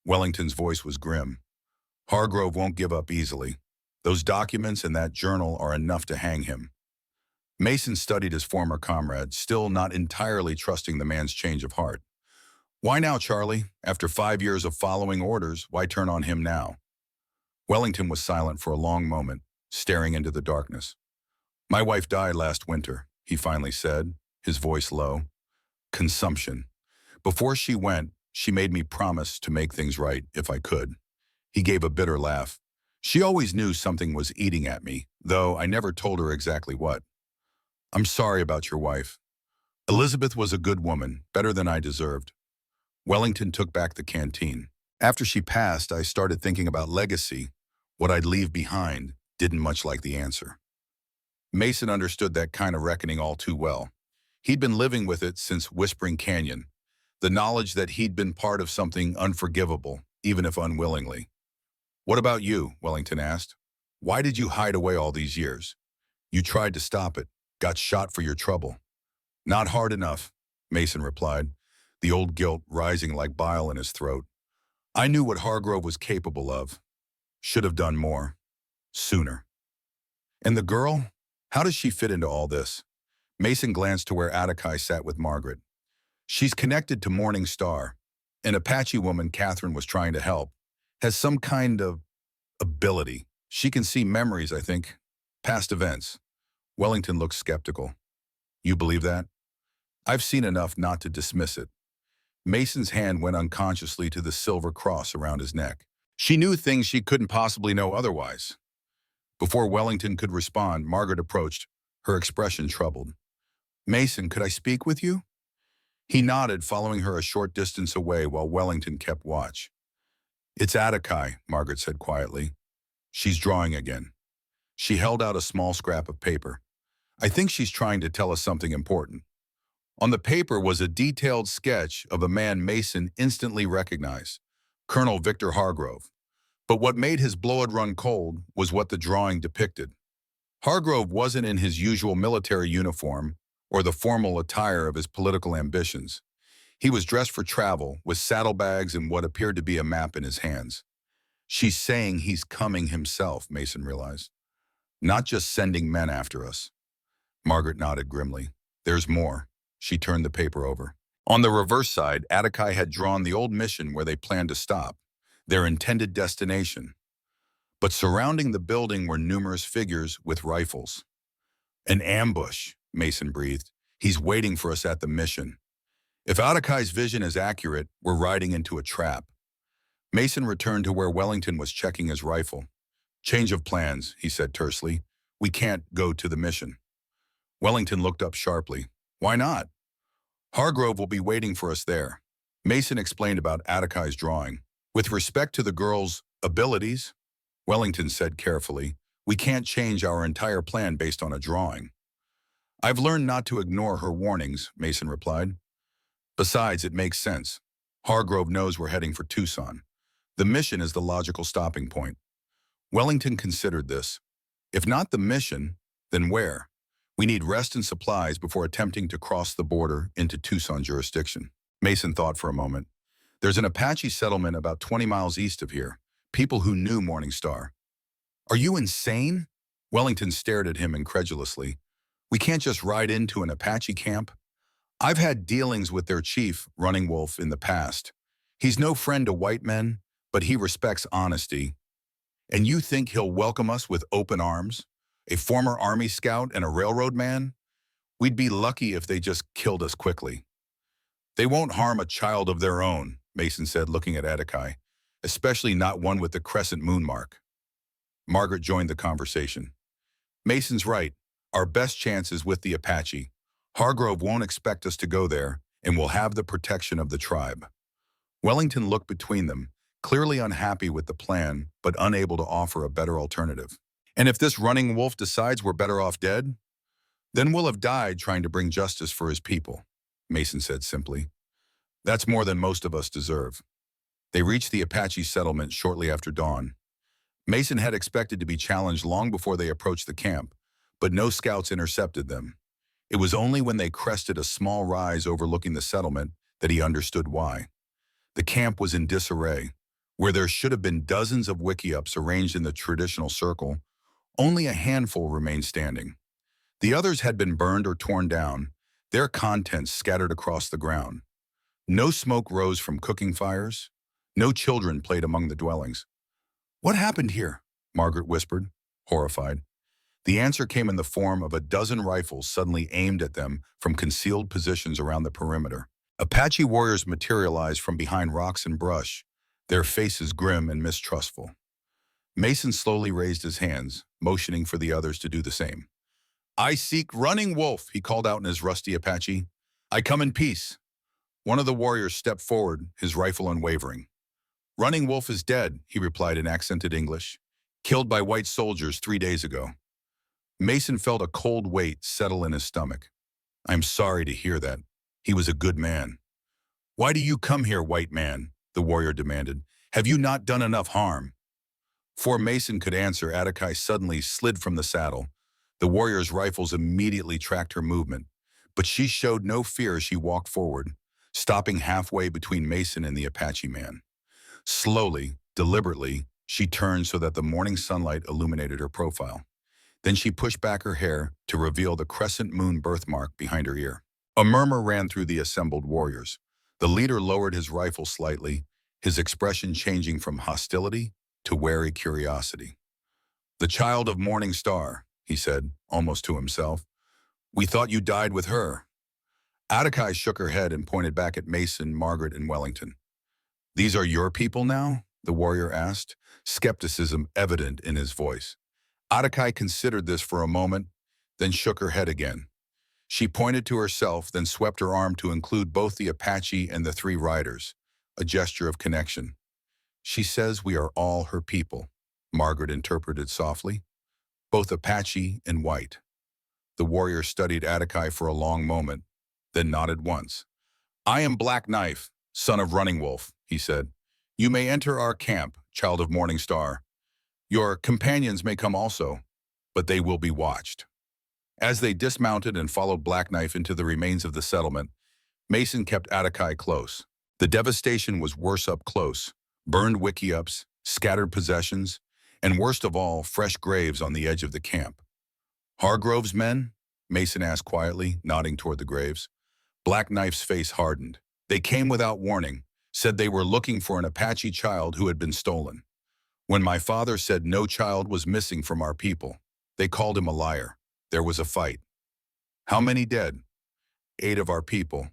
Wellington's voice was grim. "Hargrove won't give up easily. Those documents and that journal are enough to hang him." Mason studied his former comrade, still not entirely trusting the man's change of heart. "Why now, Charlie? After 5 years of following orders, why turn on him now?" Wellington was silent for a long moment, staring into the darkness. "My wife died last winter," he finally said, his voice low. "Consumption. Before she went, she made me promise to make things right if I could." He gave a bitter laugh. "She always knew something was eating at me, though I never told her exactly what. I'm sorry about your wife. Elizabeth was a good woman, better than I deserved." Wellington took back the canteen. "After she passed, I started thinking about legacy. What I'd leave behind. Didn't much like the answer." Mason understood that kind of reckoning all too well. He'd been living with it since Whispering Canyon, the knowledge that he'd been part of something unforgivable, even if unwillingly. "What about you?" Wellington asked. "Why did you hide away all these years? You tried to stop it, got shot for your trouble." "Not hard enough," Mason replied, the old guilt rising like bile in his throat. "I knew what Hargrove was capable of. Should have done more. Sooner." "And the girl? How does she fit into all this?" Mason glanced to where Apache sat with Margaret. "She's connected to Morning Star. An Apache woman Catherine was trying to help. Has some kind of ability. She can see memories, I think. Past events." Wellington looked skeptical. "You believe that?" "I've seen enough not to dismiss it." Mason's hand went unconsciously to the silver cross around his neck. "She knew things she couldn't possibly know otherwise." Before Wellington could respond, Margaret approached, her expression troubled. "Mason, could I speak with you?" He nodded, following her a short distance away while Wellington kept watch. "It's Apache," Margaret said quietly. "She's drawing again." She held out a small scrap of paper. "I think she's trying to tell us something important." On the paper was a detailed sketch of a man Mason instantly recognized, Colonel Victor Hargrove. But what made his blood run cold was what the drawing depicted. Hargrove wasn't in his usual military uniform or the formal attire of his political ambitions. He was dressed for travel, with saddlebags and what appeared to be a map in his hands. "She's saying he's coming himself," Mason realized. "Not just sending men after us." Margaret nodded grimly. "There's more." She turned the paper over. On the reverse side, Apache had drawn the old mission where they planned to stop, their intended destination. But surrounding the building were numerous figures with rifles. "An ambush," Mason breathed. "He's waiting for us at the mission. If Apache's vision is accurate, we're riding into a trap." Mason returned to where Wellington was checking his rifle. "Change of plans," he said tersely. "We can't go to the mission." Wellington looked up sharply. "Why not?" "Hargrove will be waiting for us there." Mason explained about Apache's drawing. "With respect to the girl's abilities," Wellington said carefully, "we can't change our entire plan based on a drawing." "I've learned not to ignore her warnings," Mason replied. "Besides, it makes sense. Hargrove knows we're heading for Tucson. The mission is the logical stopping point." Wellington considered this. "If not the mission, then where? We need rest and supplies before attempting to cross the border into Tucson jurisdiction." Mason thought for a moment. "There's an Apache settlement about 20 miles east of here. People who knew Morning Star." Are you insane? Wellington stared at him incredulously. We can't just ride into an Apache camp. I've had dealings with their chief, Running Wolf, in the past. He's no friend to white men, but he respects honesty. And you think he'll welcome us with open arms? A former army scout and a railroad man? We'd be lucky if they just killed us quickly. They won't harm a child of their own, Mason said, looking at Attakai, especially not one with the crescent moon mark. Margaret joined the conversation. Mason's right. Our best chance is with the Apache. Hargrove won't expect us to go there, and we'll have the protection of the tribe. Wellington looked between them, clearly unhappy with the plan, but unable to offer a better alternative. And if this Running Wolf decides we're better off dead, then we'll have died trying to bring justice for his people, Mason said simply. That's more than most of us deserve. They reached the Apache settlement shortly after dawn. Mason had expected to be challenged long before they approached the camp, but no scouts intercepted them. It was only when they crested a small rise overlooking the settlement that he understood why. The camp was in disarray. Where there should have been dozens of wickiups arranged in the traditional circle, only a handful remained standing. The others had been burned or torn down, their contents scattered across the ground. No smoke rose from cooking fires. No children played among the dwellings. What happened here? Margaret whispered, horrified. The answer came in the form of a dozen rifles suddenly aimed at them from concealed positions around the perimeter. Apache warriors materialized from behind rocks and brush, their faces grim and mistrustful. Mason slowly raised his hands, motioning for the others to do the same. I seek Running Wolf, he called out in his rusty Apache. I come in peace. One of the warriors stepped forward, his rifle unwavering. Running Wolf is dead, he replied in accented English. Killed by white soldiers 3 days ago. Mason felt a cold weight settle in his stomach. I'm sorry to hear that. He was a good man. Why do you come here, white man? The warrior demanded. Have you not done enough harm? Before Mason could answer, Attakai suddenly slid from the saddle. The warrior's rifles immediately tracked her movement, but she showed no fear as she walked forward, stopping halfway between Mason and the Apache man. Slowly, deliberately, she turned so that the morning sunlight illuminated her profile. Then she pushed back her hair to reveal the crescent moon birthmark behind her ear. A murmur ran through the assembled warriors. The leader lowered his rifle slightly, his expression changing from hostility to wary curiosity. The child of Morning Star, he said, almost to himself. We thought you died with her. Attakai shook her head and pointed back at Mason, Margaret, and Wellington. These are your people now? The warrior asked, skepticism evident in his voice. Attakai considered this for a moment, then shook her head again. She pointed to herself, then swept her arm to include both the Apache and the 3 riders, a gesture of connection. She says we are all her people, Margaret interpreted softly. Both Apache and white. The warrior studied Attakai for a long moment, then nodded once. I am Black Knife, son of Running Wolf, he said. You may enter our camp, child of Morning Star. Your companions may come also, but they will be watched. As they dismounted and followed Black Knife into the remains of the settlement, Mason kept Attakai close. The devastation was worse up close, burned wickiups, scattered possessions, and worst of all, fresh graves on the edge of the camp. Hargrove's men? Mason asked quietly, nodding toward the graves. Black Knife's face hardened. They came without warning, said they were looking for an Apache child who had been stolen. When my father said no child was missing from our people, they called him a liar. There was a fight. How many dead? 8 of our people.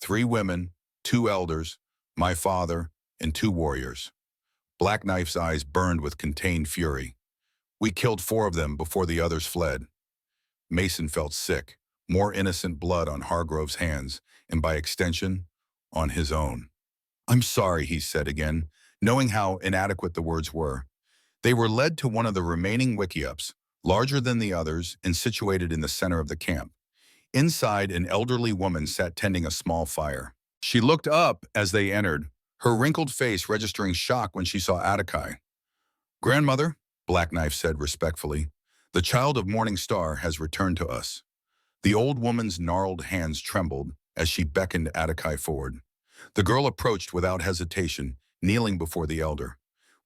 3 women, 2 elders, my father, and 2 warriors. Black Knife's eyes burned with contained fury. We killed 4 of them before the others fled. Mason felt sick, more innocent blood on Hargrove's hands, and by extension, on his own. I'm sorry, he said again, knowing how inadequate the words were. They were led to one of the remaining wickiups, larger than the others and situated in the center of the camp. Inside, an elderly woman sat tending a small fire. She looked up as they entered, her wrinkled face registering shock when she saw Attakai. Grandmother, Black Knife said respectfully, the child of Morning Star has returned to us. The old woman's gnarled hands trembled as she beckoned Attakai forward. The girl approached without hesitation, kneeling before the elder.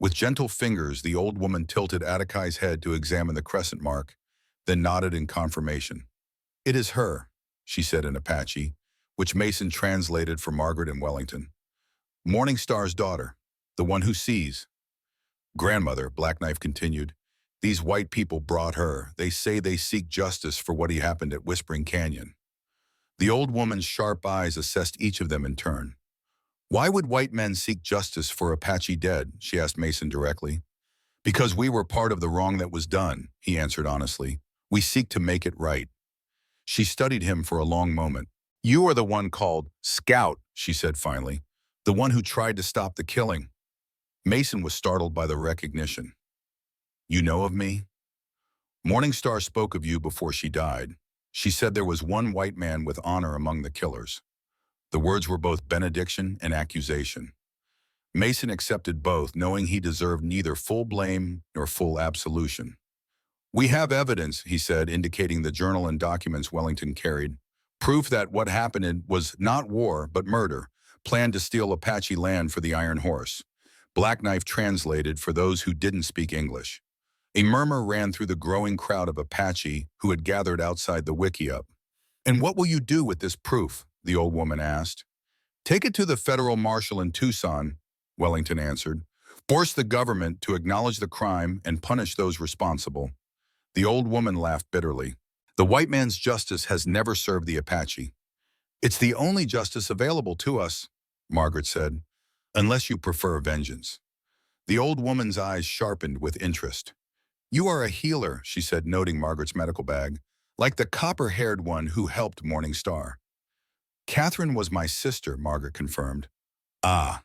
With gentle fingers, the old woman tilted Atticai's head to examine the crescent mark, then nodded in confirmation. "It is her," she said in Apache, which Mason translated for Margaret in Wellington. "Morningstar's daughter, the one who sees." "Grandmother," Black Knife continued, "these white people brought her. They say they seek justice for what happened at Whispering Canyon." The old woman's sharp eyes assessed each of them in turn. "Why would white men seek justice for Apache dead?" she asked Mason directly. "Because we were part of the wrong that was done," he answered honestly. "We seek to make it right." She studied him for a long moment. "You are the one called Scout," she said finally. "The one who tried to stop the killing." Mason was startled by the recognition. "You know of me?" "Morningstar spoke of you before she died. She said there was one white man with honor among the killers." The words were both benediction and accusation. Mason accepted both, knowing he deserved neither full blame nor full absolution. "We have evidence," he said, indicating the journal and documents Wellington carried. "Proof that what happened was not war, but murder, planned to steal Apache land for the Iron Horse." Black Knife translated for those who didn't speak English. A murmur ran through the growing crowd of Apache who had gathered outside the wickiup. "And what will you do with this proof?" the old woman asked. "Take it to the federal marshal in Tucson," Wellington answered. "Force the government to acknowledge the crime and punish those responsible." The old woman laughed bitterly. "The white man's justice has never served the Apache." "It's the only justice available to us," Margaret said, "unless you prefer vengeance." The old woman's eyes sharpened with interest. "You are a healer," she said, noting Margaret's medical bag, "like the copper-haired one who helped Morningstar." "Catherine was my sister," Margaret confirmed. "Ah."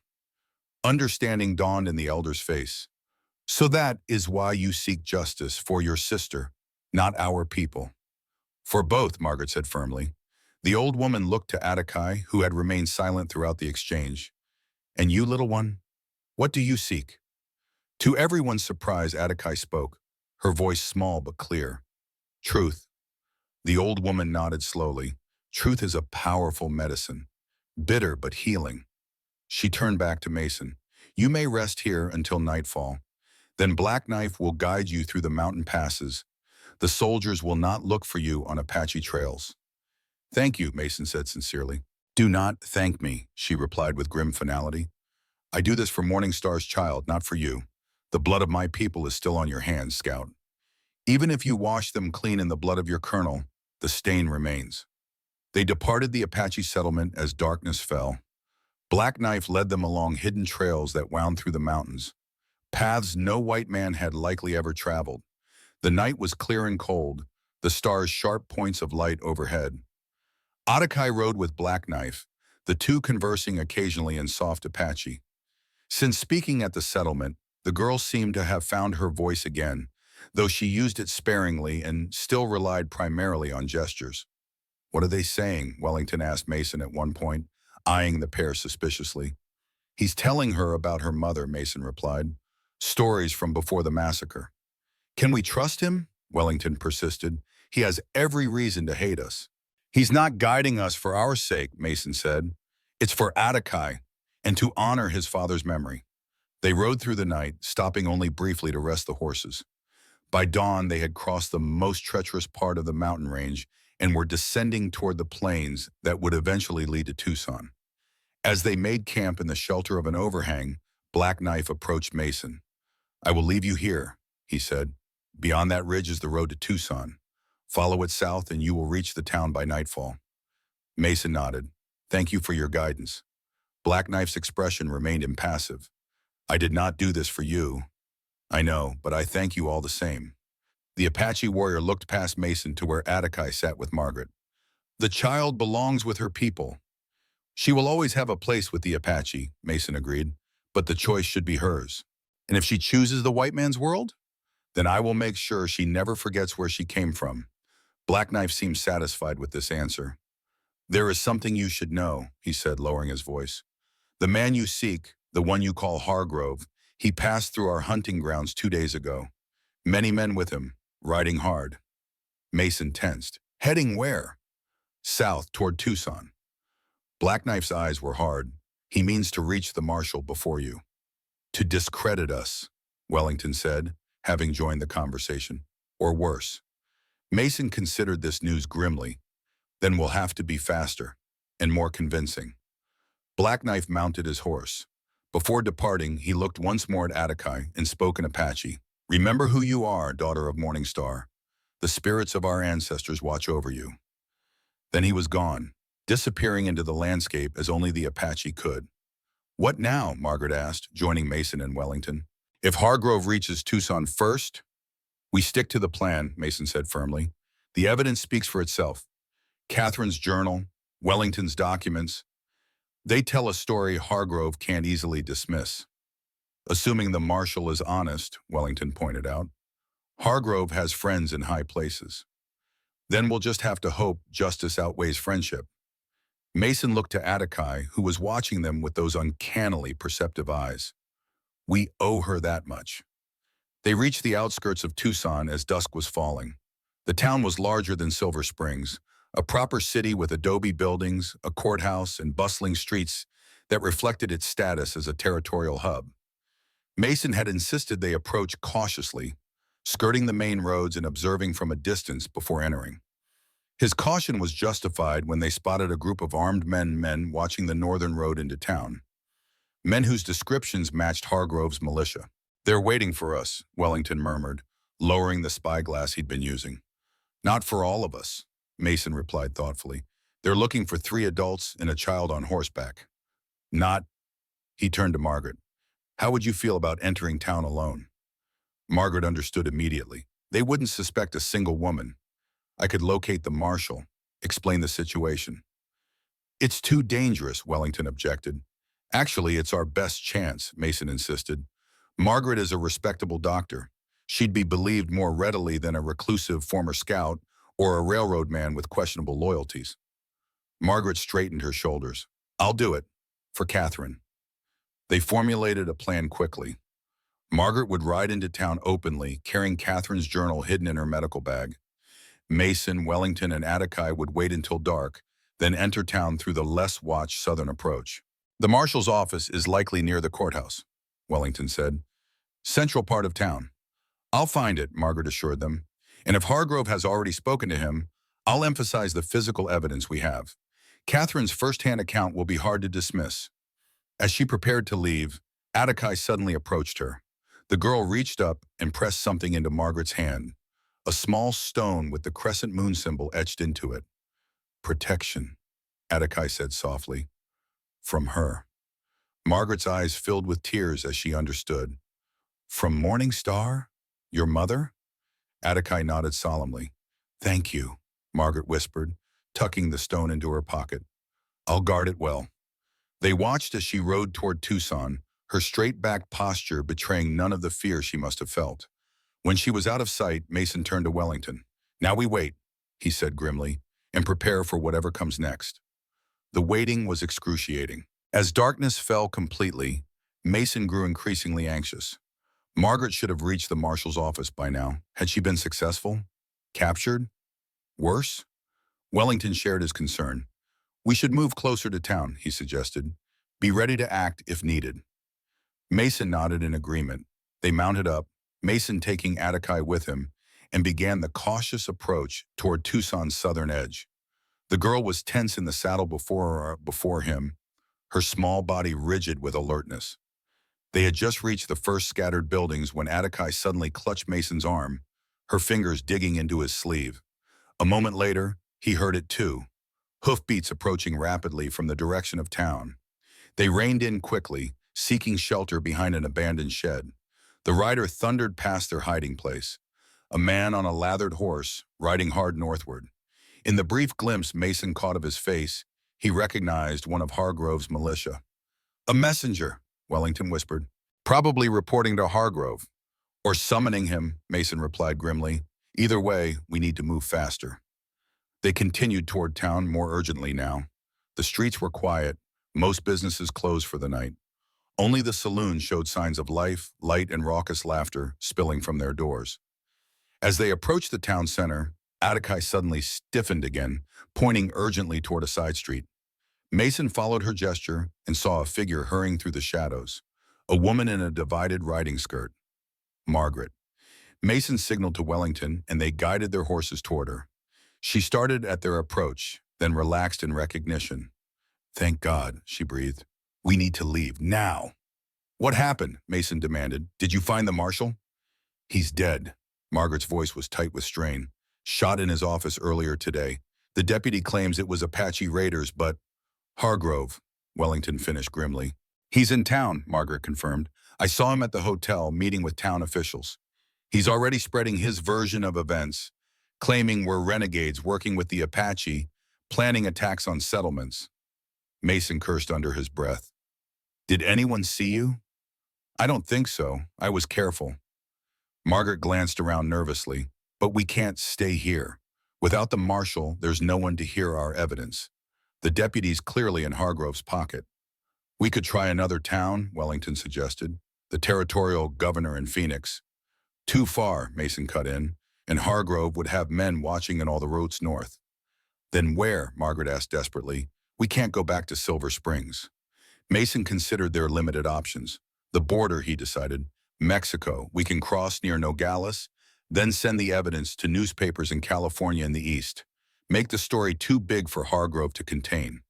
Understanding dawned in the elder's face. "So that is why you seek justice for your sister, not our people." "For both," Margaret said firmly. The old woman looked to Atticai, who had remained silent throughout the exchange. "And you, little one, what do you seek?" To everyone's surprise, Atticai spoke, her voice small but clear. "Truth." The old woman nodded slowly. "Truth is a powerful medicine, bitter but healing." She turned back to Mason. "You may rest here until nightfall. Then Black Knife will guide you through the mountain passes. The soldiers will not look for you on Apache trails." "Thank you," Mason said sincerely. "Do not thank me," she replied with grim finality. "I do this for Morningstar's child, not for you. The blood of my people is still on your hands, Scout. Even if you wash them clean in the blood of your colonel, the stain remains." They departed the Apache settlement as darkness fell. Black Knife led them along hidden trails that wound through the mountains, paths no white man had likely ever traveled. The night was clear and cold, the stars sharp points of light overhead. Atticai rode with Black Knife, the two conversing occasionally in soft Apache. Since speaking at the settlement, the girl seemed to have found her voice again, though she used it sparingly and still relied primarily on gestures. "What are they saying?" Wellington asked Mason at one point, eyeing the pair suspiciously. "He's telling her about her mother," Mason replied. "Stories from before the massacre." "Can we trust him?" Wellington persisted. "He has every reason to hate us." "He's not guiding us for our sake," Mason said. "It's for Atticai, and to honor his father's memory." They rode through the night, stopping only briefly to rest the horses. By dawn, they had crossed the most treacherous part of the mountain range and were descending toward the plains that would eventually lead to Tucson. As they made camp in the shelter of an overhang, Black Knife approached Mason. "I will leave you here," he said. "Beyond that ridge is the road to Tucson. Follow it south and you will reach the town by nightfall." Mason nodded. "Thank you for your guidance." Black Knife's expression remained impassive. "I did not do this for you." "I know, but I thank you all the same." The Apache warrior looked past Mason to where Atticai sat with Margaret. "The child belongs with her people." "She will always have a place with the Apache," Mason agreed, "but the choice should be hers. And if she chooses the white man's world, then I will make sure she never forgets where she came from." Black Knife seemed satisfied with this answer. "There is something you should know," he said, lowering his voice. "The man you seek, the one you call Hargrove, he passed through our hunting grounds 2 days ago. Many men with him, riding hard." Mason tensed. "Heading where?" "South, toward Tucson." Black Knife's eyes were hard. "He means to reach the marshal before you." To discredit us, Wellington said, having joined the conversation. Or worse. Mason considered this news grimly. Then we'll have to be faster and more convincing. Black Knife mounted his horse. Before departing, he looked once more at Apache and spoke in Apache. Remember who you are, daughter of Morning Star. The spirits of our ancestors watch over you. Then he was gone, disappearing into the landscape as only the Apache could. What now? Margaret asked, joining Mason and Wellington. If Hargrove reaches Tucson first, we stick to the plan, Mason said firmly. The evidence speaks for itself. Catherine's journal, Wellington's documents, they tell a story Hargrove can't easily dismiss. Assuming the marshal is honest, Wellington pointed out, Hargrove has friends in high places. Then we'll just have to hope justice outweighs friendship. Mason looked to Apache, who was watching them with those uncannily perceptive eyes. We owe her that much. They reached the outskirts of Tucson as dusk was falling. The town was larger than Silver Springs, a proper city with adobe buildings, a courthouse, and bustling streets that reflected its status as a territorial hub. Mason had insisted they approach cautiously, skirting the main roads and observing from a distance before entering. His caution was justified when they spotted a group of armed men watching the northern road into town. Men whose descriptions matched Hargrove's militia. They're waiting for us, Wellington murmured, lowering the spyglass he'd been using. Not for all of us, Mason replied thoughtfully. They're looking for 3 adults and a child on horseback. Not, he turned to Margaret. How would you feel about entering town alone? Margaret understood immediately. They wouldn't suspect a single woman. I could locate the marshal, explain the situation. It's too dangerous, Wellington objected. Actually, it's our best chance, Mason insisted. Margaret is a respectable doctor. She'd be believed more readily than a reclusive former scout or a railroad man with questionable loyalties. Margaret straightened her shoulders. I'll do it. For Catherine. They formulated a plan quickly. Margaret would ride into town openly, carrying Catherine's journal hidden in her medical bag. Mason, Wellington, and Apache would wait until dark, then enter town through the less-watched southern approach. The marshal's office is likely near the courthouse, Wellington said. Central part of town. I'll find it, Margaret assured them. And if Hargrove has already spoken to him, I'll emphasize the physical evidence we have. Catherine's first-hand account will be hard to dismiss. As she prepared to leave, Apache suddenly approached her. The girl reached up and pressed something into Margaret's hand, a small stone with the crescent moon symbol etched into it. Protection, Apache said softly. From her. Margaret's eyes filled with tears as she understood. From Morning Star? Your mother? Apache nodded solemnly. Thank you, Margaret whispered, tucking the stone into her pocket. I'll guard it well. They watched as she rode toward Tucson, her straight-backed posture betraying none of the fear she must have felt. When she was out of sight, Mason turned to Wellington. Now we wait, he said grimly, and prepare for whatever comes next. The waiting was excruciating. As darkness fell completely, Mason grew increasingly anxious. Margaret should have reached the marshal's office by now. Had she been successful? Captured? Worse? Wellington shared his concern. We should move closer to town, he suggested. Be ready to act if needed. Mason nodded in agreement. They mounted up, Mason taking Apache with him, and began the cautious approach toward Tucson's southern edge. The girl was tense in the saddle before him, her small body rigid with alertness. They had just reached the first scattered buildings when Apache suddenly clutched Mason's arm, her fingers digging into his sleeve. A moment later, he heard it too, hoofbeats approaching rapidly from the direction of town. They reined in quickly, seeking shelter behind an abandoned shed. The rider thundered past their hiding place, a man on a lathered horse, riding hard northward. In the brief glimpse Mason caught of his face, he recognized one of Hargrove's militia. A messenger, Wellington whispered. Probably reporting to Hargrove. Or summoning him, Mason replied grimly. Either way, we need to move faster. They continued toward town more urgently now. The streets were quiet, most businesses closed for the night. Only the saloons showed signs of life, light, and raucous laughter spilling from their doors. As they approached the town center, Apache suddenly stiffened again, pointing urgently toward a side street. Mason followed her gesture and saw a figure hurrying through the shadows, A woman in a divided riding skirt. Margaret. Mason signaled to Wellington, and they guided their horses toward her. She started at their approach, then relaxed in recognition. Thank God, she breathed. We need to leave, now. What happened? Mason demanded. Did you find the marshal? He's dead. Margaret's voice was tight with strain. Shot in his office earlier today. The deputy claims it was Apache raiders, but Hargrove, Wellington finished grimly. He's in town, Margaret confirmed. I saw him at the hotel meeting with town officials. He's already spreading his version of events, claiming we're renegades working with the Apache, planning attacks on settlements. Mason cursed under his breath. Did anyone see you? I don't think so. I was careful. Margaret glanced around nervously. But we can't stay here. Without the marshal, there's no one to hear our evidence. The deputy's clearly in Hargrove's pocket. We could try another town, Wellington suggested. The territorial governor in Phoenix. Too far, Mason cut in, and Hargrove would have men watching in all the roads north. Then where? Margaret asked desperately. We can't go back to Silver Springs. Mason considered their limited options. The border, he decided. Mexico. We can cross near Nogales, then send the evidence to newspapers in California and the East. Make the story too big for Hargrove to contain.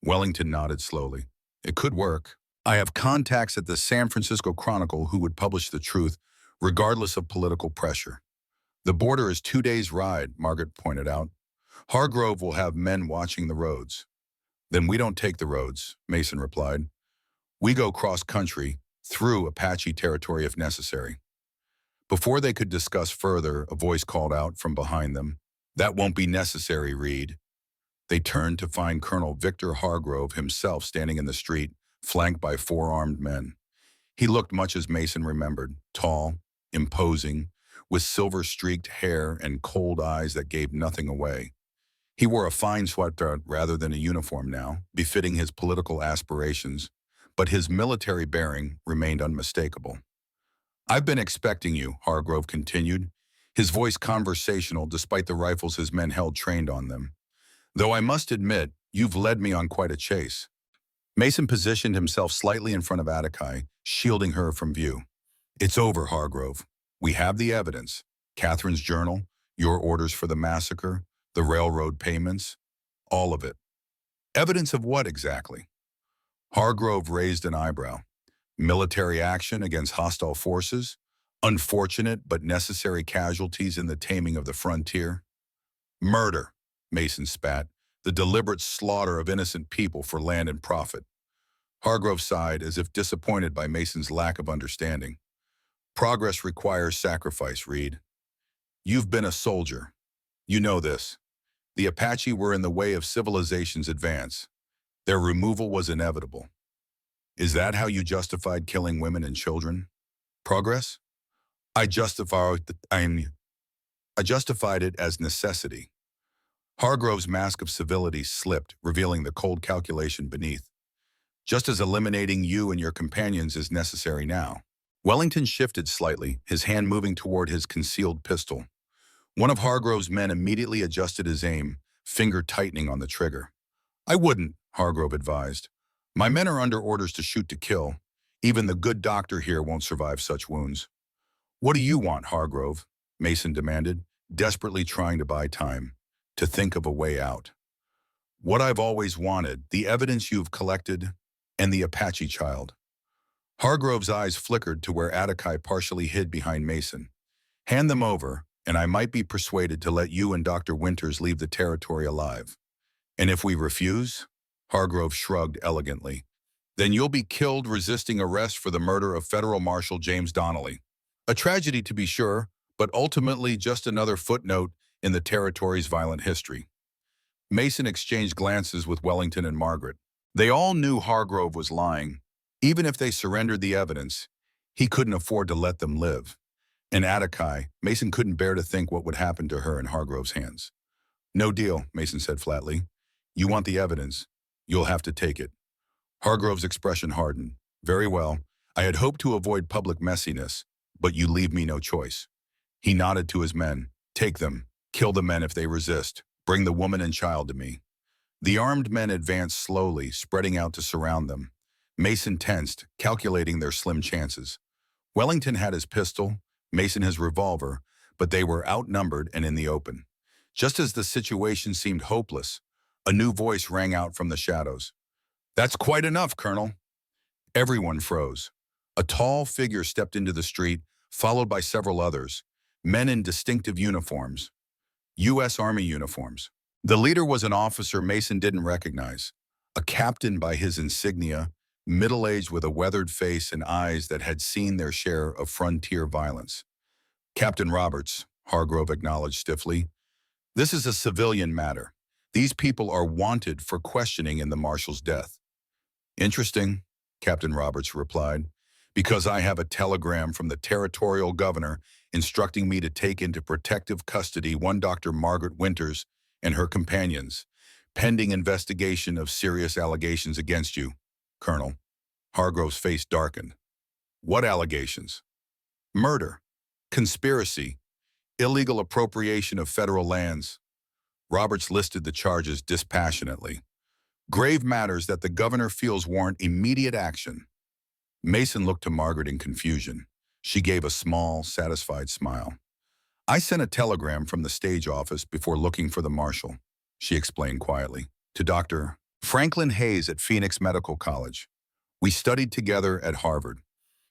Wellington nodded slowly. It could work. I have contacts at the San Francisco Chronicle who would publish the truth, regardless of political pressure. The border is 2 days' ride, Margaret pointed out. Hargrove will have men watching the roads. Then we don't take the roads, Mason replied. We go cross-country, through Apache territory if necessary. Before they could discuss further, a voice called out from behind them. That won't be necessary, Reed. They turned to find Colonel Victor Hargrove himself standing in the street, flanked by 4 armed men. He looked much as Mason remembered, tall, imposing, with silver-streaked hair and cold eyes that gave nothing away. He wore a fine sweater rather than a uniform now, befitting his political aspirations, but his military bearing remained unmistakable. I've been expecting you, Hargrove continued, his voice conversational despite the rifles his men held trained on them. Though I must admit, you've led me on quite a chase. Mason positioned himself slightly in front of Apache, shielding her from view. It's over, Hargrove. We have the evidence. Catherine's journal, your orders for the massacre, the railroad payments, all of it. Evidence of what exactly? Hargrove raised an eyebrow. Military action against hostile forces, unfortunate but necessary casualties in the taming of the frontier. Murder, Mason spat, the deliberate slaughter of innocent people for land and profit. Hargrove sighed as if disappointed by Mason's lack of understanding. Progress requires sacrifice, Reed. You've been a soldier. You know this. The Apache were in the way of civilization's advance. Their removal was inevitable. Is that how you justified killing women and children? Progress? I justified it as necessity. Hargrove's mask of civility slipped, revealing the cold calculation beneath. Just as eliminating you and your companions is necessary now. Wellington shifted slightly, his hand moving toward his concealed pistol. One of Hargrove's men immediately adjusted his aim, finger tightening on the trigger. I wouldn't, Hargrove advised. My men are under orders to shoot to kill. Even the good doctor here won't survive such wounds. What do you want, Hargrove? Mason demanded, desperately trying to buy time, to think of a way out. What I've always wanted, the evidence you've collected, and the Apache child. Hargrove's eyes flickered to where Apache partially hid behind Mason. Hand them over, and I might be persuaded to let you and Dr. Winters leave the territory alive. And if we refuse? Hargrove shrugged elegantly. Then you'll be killed resisting arrest for the murder of Federal Marshal James Donnelly. A tragedy to be sure, but ultimately just another footnote in the territory's violent history. Mason exchanged glances with Wellington and Margaret. They all knew Hargrove was lying. Even if they surrendered the evidence, he couldn't afford to let them live. And Apache, Mason couldn't bear to think what would happen to her in Hargrove's hands. No deal, Mason said flatly. You want the evidence. You'll have to take it. Hargrove's expression hardened. Very well. I had hoped to avoid public messiness, but you leave me no choice. He nodded to his men. Take them. Kill the men if they resist. Bring the woman and child to me. The armed men advanced slowly, spreading out to surround them. Mason tensed, calculating their slim chances. Wellington had his pistol, Mason his revolver, but they were outnumbered and in the open. Just as the situation seemed hopeless, a new voice rang out from the shadows. "That's quite enough, Colonel." Everyone froze. A tall figure stepped into the street, followed by several others, men in distinctive uniforms, U.S. Army uniforms. The leader was an officer Mason didn't recognize, a captain by his insignia, middle-aged with a weathered face and eyes that had seen their share of frontier violence. "Captain Roberts," Hargrove acknowledged stiffly, "this is a civilian matter. These people are wanted for questioning in the marshal's death." "Interesting," Captain Roberts replied, "because I have a telegram from the territorial governor instructing me to take into protective custody one Dr. Margaret Winters and her companions, pending investigation of serious allegations against you, Colonel." Hargrove's face darkened. "What allegations?" "Murder, conspiracy, illegal appropriation of federal lands." Roberts listed the charges dispassionately. "Grave matters that the governor feels warrant immediate action." Mason looked to Margaret in confusion. She gave a small, satisfied smile. "I sent a telegram from the stage office before looking for the marshal," she explained quietly, "to Dr. Franklin Hayes at Phoenix Medical College. We studied together at Harvard.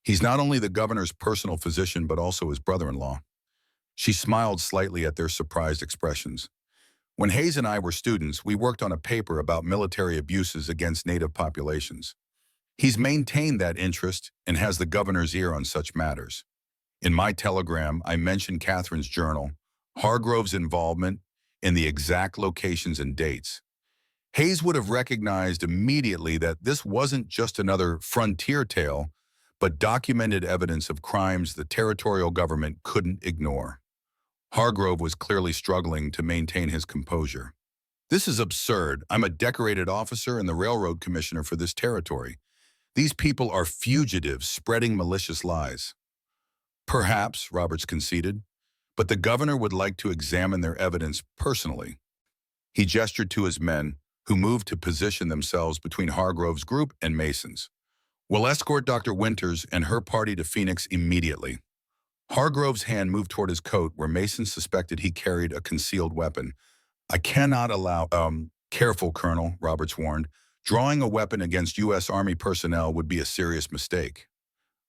He's not only the governor's personal physician, but also his brother-in-law." She smiled slightly at their surprised expressions. "When Hayes and I were students, we worked on a paper about military abuses against native populations. He's maintained that interest and has the governor's ear on such matters. In my telegram, I mentioned Catherine's journal, Hargrove's involvement, and the exact locations and dates. Hayes would have recognized immediately that this wasn't just another frontier tale, but documented evidence of crimes the territorial government couldn't ignore." Hargrove was clearly struggling to maintain his composure. "This is absurd. I'm a decorated officer and the railroad commissioner for this territory. These people are fugitives spreading malicious lies." "Perhaps," Roberts conceded, "but the governor would like to examine their evidence personally." He gestured to his men, who moved to position themselves between Hargrove's group and Mason's. "We'll escort Dr. Winters and her party to Phoenix immediately." Hargrove's hand moved toward his coat where Mason suspected he carried a concealed weapon. "I cannot allow—" "Careful, Colonel," Roberts warned. "Drawing a weapon against U.S. Army personnel would be a serious mistake."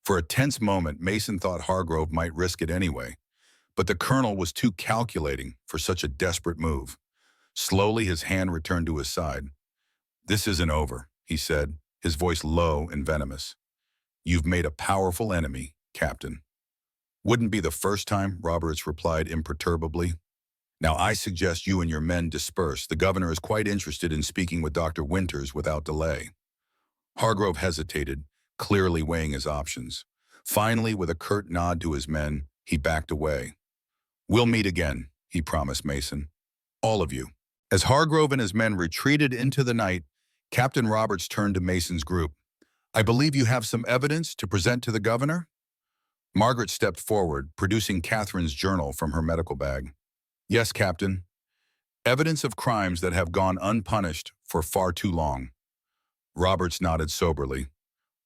For a tense moment, Mason thought Hargrove might risk it anyway, but the colonel was too calculating for such a desperate move. Slowly, his hand returned to his side. "This isn't over," he said, his voice low and venomous. "You've made a powerful enemy, Captain." "Wouldn't be the first time," Roberts replied imperturbably. "Now I suggest you and your men disperse. The governor is quite interested in speaking with Dr. Winters without delay." Hargrove hesitated, clearly weighing his options. Finally, with a curt nod to his men, he backed away. "We'll meet again," he promised Mason. "All of you." As Hargrove and his men retreated into the night, Captain Roberts turned to Mason's group. "I believe you have some evidence to present to the governor?" Margaret stepped forward, producing Catherine's journal from her medical bag. "Yes, Captain. Evidence of crimes that have gone unpunished for far too long." Roberts nodded soberly.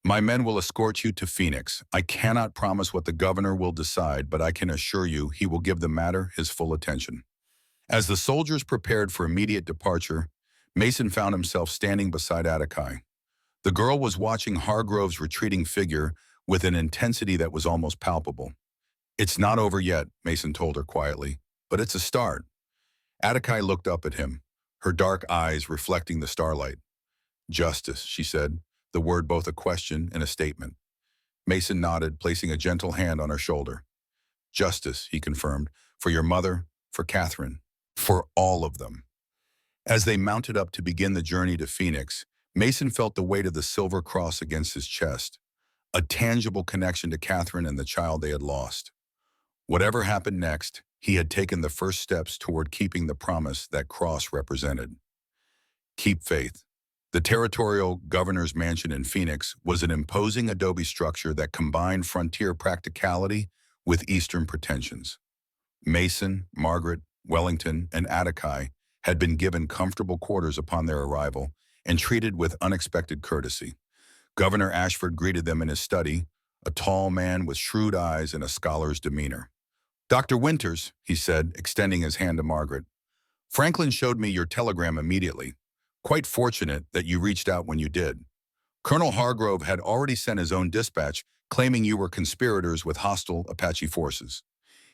"My men will escort you to Phoenix. I cannot promise what the governor will decide, but I can assure you he will give the matter his full attention." As the soldiers prepared for immediate departure, Mason found himself standing beside Apache. The girl was watching Hargrove's retreating figure with an intensity that was almost palpable. "It's not over yet," Mason told her quietly, "but it's a start." Apache looked up at him, her dark eyes reflecting the starlight. "Justice," she said, the word both a question and a statement. Mason nodded, placing a gentle hand on her shoulder. "Justice," he confirmed, "for your mother, for Catherine, for all of them." As they mounted up to begin the journey to Phoenix, Mason felt the weight of the silver cross against his chest, a tangible connection to Catherine and the child they had lost. Whatever happened next, he had taken the first steps toward keeping the promise that cross represented. Keep faith. The territorial governor's mansion in Phoenix was an imposing adobe structure that combined frontier practicality with Eastern pretensions. Mason, Margaret, Wellington, and Apache had been given comfortable quarters upon their arrival and treated with unexpected courtesy. Governor Ashford greeted them in his study, a tall man with shrewd eyes and a scholar's demeanor. "Dr. Winters," he said, extending his hand to Margaret, "Franklin showed me your telegram immediately. Quite fortunate that you reached out when you did. Colonel Hargrove had already sent his own dispatch claiming you were conspirators with hostile Apache forces."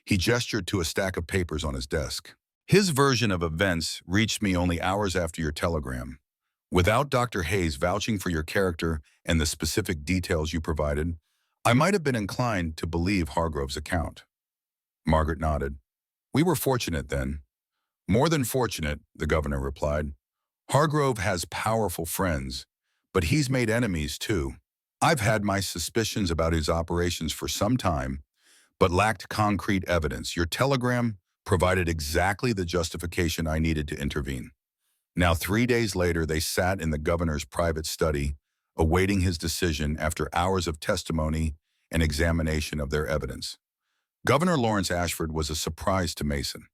He gestured to a stack of papers on his desk. "His version of events reached me only hours after your telegram. Without Dr. Hayes vouching for your character and the specific details you provided, I might have been inclined to believe Hargrove's account." Margaret nodded. "We were fortunate then." "More than fortunate," the governor replied. "Hargrove has powerful friends, but he's made enemies too. I've had my suspicions about his operations for some time, but lacked concrete evidence. Your telegram provided exactly the justification I needed to intervene." Now, 3 days later, they sat in the governor's private study, awaiting his decision after hours of testimony and examination of their evidence. Governor Lawrence Ashford was a surprise to Mason.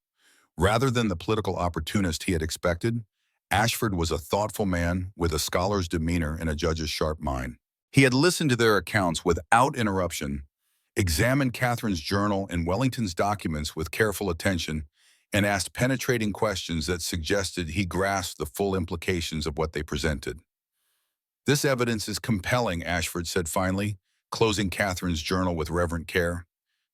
Rather than the political opportunist he had expected, Ashford was a thoughtful man with a scholar's demeanor and a judge's sharp mind. He had listened to their accounts without interruption, examined Catherine's journal and Wellington's documents with careful attention, and asked penetrating questions that suggested he grasped the full implications of what they presented. "This evidence is compelling," Ashford said finally, closing Catherine's journal with reverent care.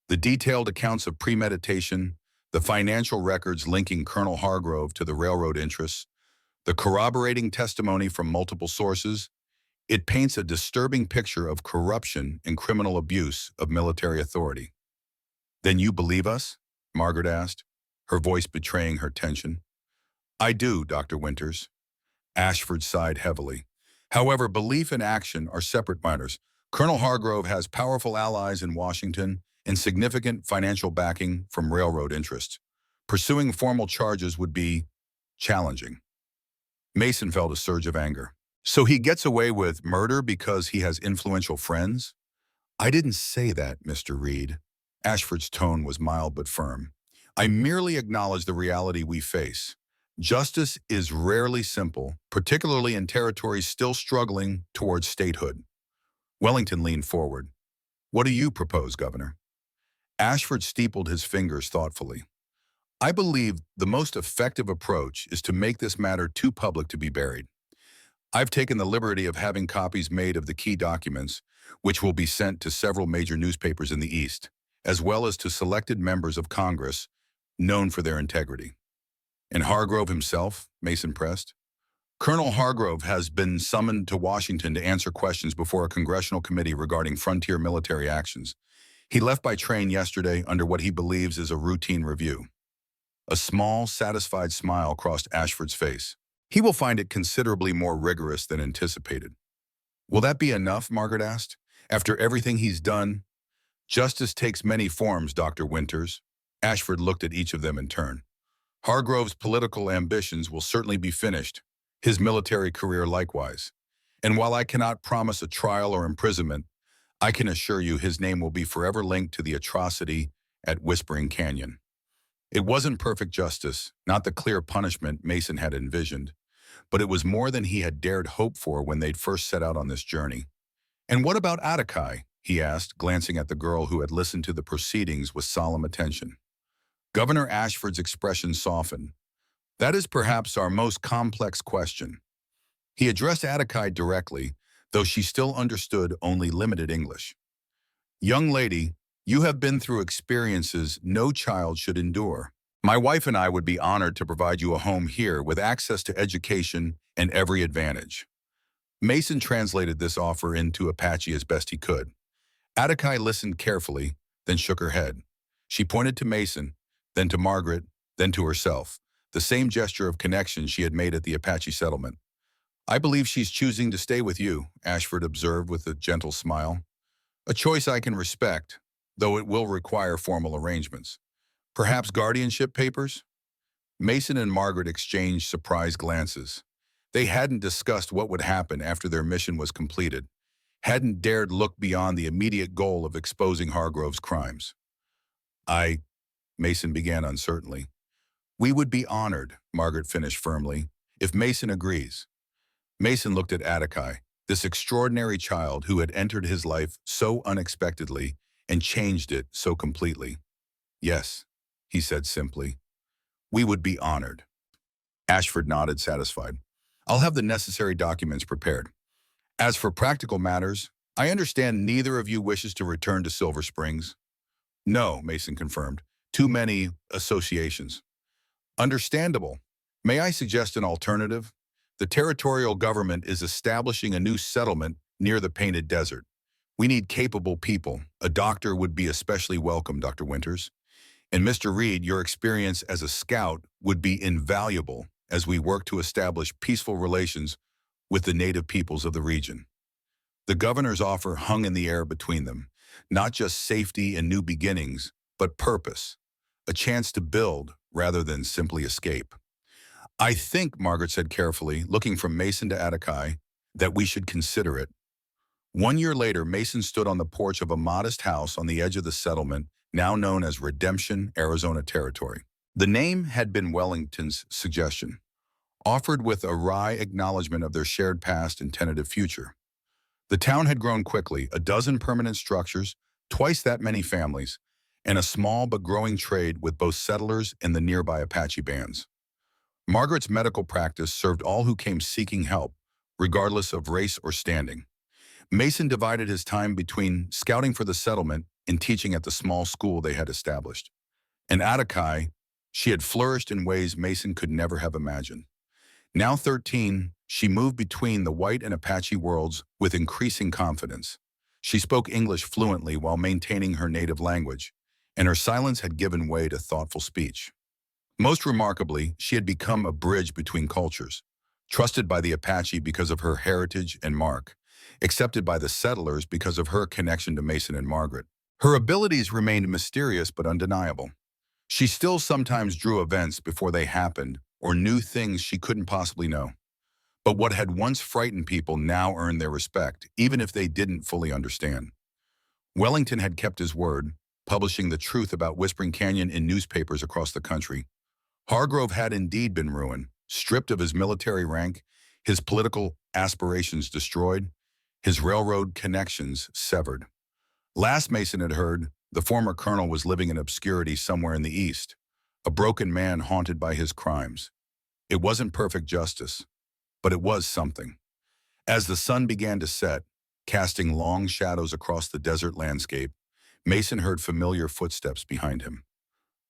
"The detailed accounts of premeditation, the financial records linking Colonel Hargrove to the railroad interests, the corroborating testimony from multiple sources, it paints a disturbing picture of corruption and criminal abuse of military authority." "Then you believe us?" Margaret asked, her voice betraying her tension. "I do, Dr. Winters." Ashford sighed heavily. "However, belief and action are separate matters. Colonel Hargrove has powerful allies in Washington and significant financial backing from railroad interests. Pursuing formal charges would be challenging." Mason felt a surge of anger. "So he gets away with murder because he has influential friends?" "I didn't say that, Mr. Reed." Ashford's tone was mild but firm. "I merely acknowledge the reality we face. Justice is rarely simple, particularly in territories still struggling towards statehood." Wellington leaned forward. "What do you propose, Governor?" Ashford steepled his fingers thoughtfully. "I believe the most effective approach is to make this matter too public to be buried. I've taken the liberty of having copies made of the key documents, which will be sent to several major newspapers in the East, as well as to selected members of Congress known for their integrity." "And Hargrove himself?" Mason pressed. "Colonel Hargrove has been summoned to Washington to answer questions before a congressional committee regarding frontier military actions. He left by train yesterday under what he believes is a routine review." A small, satisfied smile crossed Ashford's face. "He will find it considerably more rigorous than anticipated." "Will that be enough?" Margaret asked. "After everything he's done?" "Justice takes many forms, Dr. Winters." Ashford looked at each of them in turn. "Hargrove's political ambitions will certainly be finished, his military career likewise. And while I cannot promise a trial or imprisonment, I can assure you his name will be forever linked to the atrocity at Whispering Canyon." It wasn't perfect justice, not the clear punishment Mason had envisioned, but it was more than he had dared hope for when they'd first set out on this journey. "And what about Apache?" he asked, glancing at the girl who had listened to the proceedings with solemn attention. Governor Ashford's expression softened. "That is perhaps our most complex question." He addressed Apache directly, though she still understood only limited English. "Young lady, you have been through experiences no child should endure. My wife and I would be honored to provide you a home here with access to education and every advantage." Mason translated this offer into Apache as best he could. Apache listened carefully, then shook her head. She pointed to Mason, then to Margaret, then to herself, the same gesture of connection she had made at the Apache settlement. "I believe she's choosing to stay with you," Ashford observed with a gentle smile. "A choice I can respect, though it will require formal arrangements. Perhaps guardianship papers?" Mason and Margaret exchanged surprised glances. They hadn't discussed what would happen after their mission was completed, hadn't dared look beyond the immediate goal of exposing Hargrove's crimes. "I," Mason began uncertainly. "We would be honored," Margaret finished firmly, "if Mason agrees." Mason looked at Apache. This extraordinary child who had entered his life so unexpectedly and changed it so completely. Yes, he said simply. We would be honored. Ashford nodded, satisfied. I'll have the necessary documents prepared. As for practical matters, I understand neither of you wishes to return to Silver Springs. No, Mason confirmed. Too many associations. Understandable. May I suggest an alternative? The territorial government is establishing a new settlement near the Painted Desert. We need capable people. A doctor would be especially welcome, Dr. Winters. And Mr. Reed, your experience as a scout would be invaluable as we work to establish peaceful relations with the native peoples of the region. The governor's offer hung in the air between them, not just safety and new beginnings, but purpose, a chance to build rather than simply escape. I think, Margaret said carefully, looking from Mason to Apache, that we should consider it. 1 year later, Mason stood on the porch of a modest house on the edge of the settlement, now known as Redemption, Arizona Territory. The name had been Wellington's suggestion, offered with a wry acknowledgement of their shared past and tentative future. The town had grown quickly, a dozen permanent structures, twice that many families, and a small but growing trade with both settlers and the nearby Apache bands. Margaret's medical practice served all who came seeking help, regardless of race or standing. Mason divided his time between scouting for the settlement and teaching at the small school they had established. In Apache, she had flourished in ways Mason could never have imagined. Now 13, she moved between the white and Apache worlds with increasing confidence. She spoke English fluently while maintaining her native language, and her silence had given way to thoughtful speech. Most remarkably, she had become a bridge between cultures, trusted by the Apache because of her heritage and mark, accepted by the settlers because of her connection to Mason and Margaret. Her abilities remained mysterious but undeniable. She still sometimes drew events before they happened or knew things she couldn't possibly know. But what had once frightened people now earned their respect, even if they didn't fully understand. Wellington had kept his word, publishing the truth about Whispering Canyon in newspapers across the country. Hargrove had indeed been ruined, stripped of his military rank, his political aspirations destroyed, his railroad connections severed. Last Mason had heard, the former colonel was living in obscurity somewhere in the east, a broken man haunted by his crimes. It wasn't perfect justice, but it was something. As the sun began to set, casting long shadows across the desert landscape, Mason heard familiar footsteps behind him.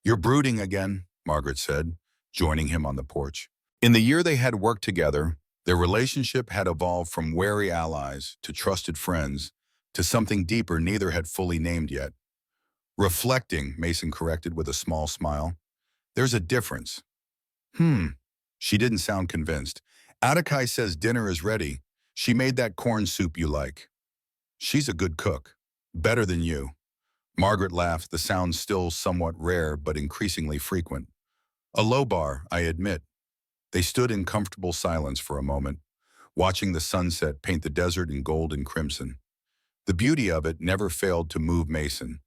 You're brooding again, Margaret said, joining him on the porch. In the year they had worked together, their relationship had evolved from wary allies to trusted friends to something deeper neither had fully named yet. Reflecting, Mason corrected with a small smile. There's a difference. She didn't sound convinced. Apache says dinner is ready. She made that corn soup you like. She's a good cook. Better than you. Margaret laughed, the sound still somewhat rare but increasingly frequent. A low bar, I admit. They stood in comfortable silence for a moment, watching the sunset paint the desert in gold and crimson. The beauty of it never failed to move Mason.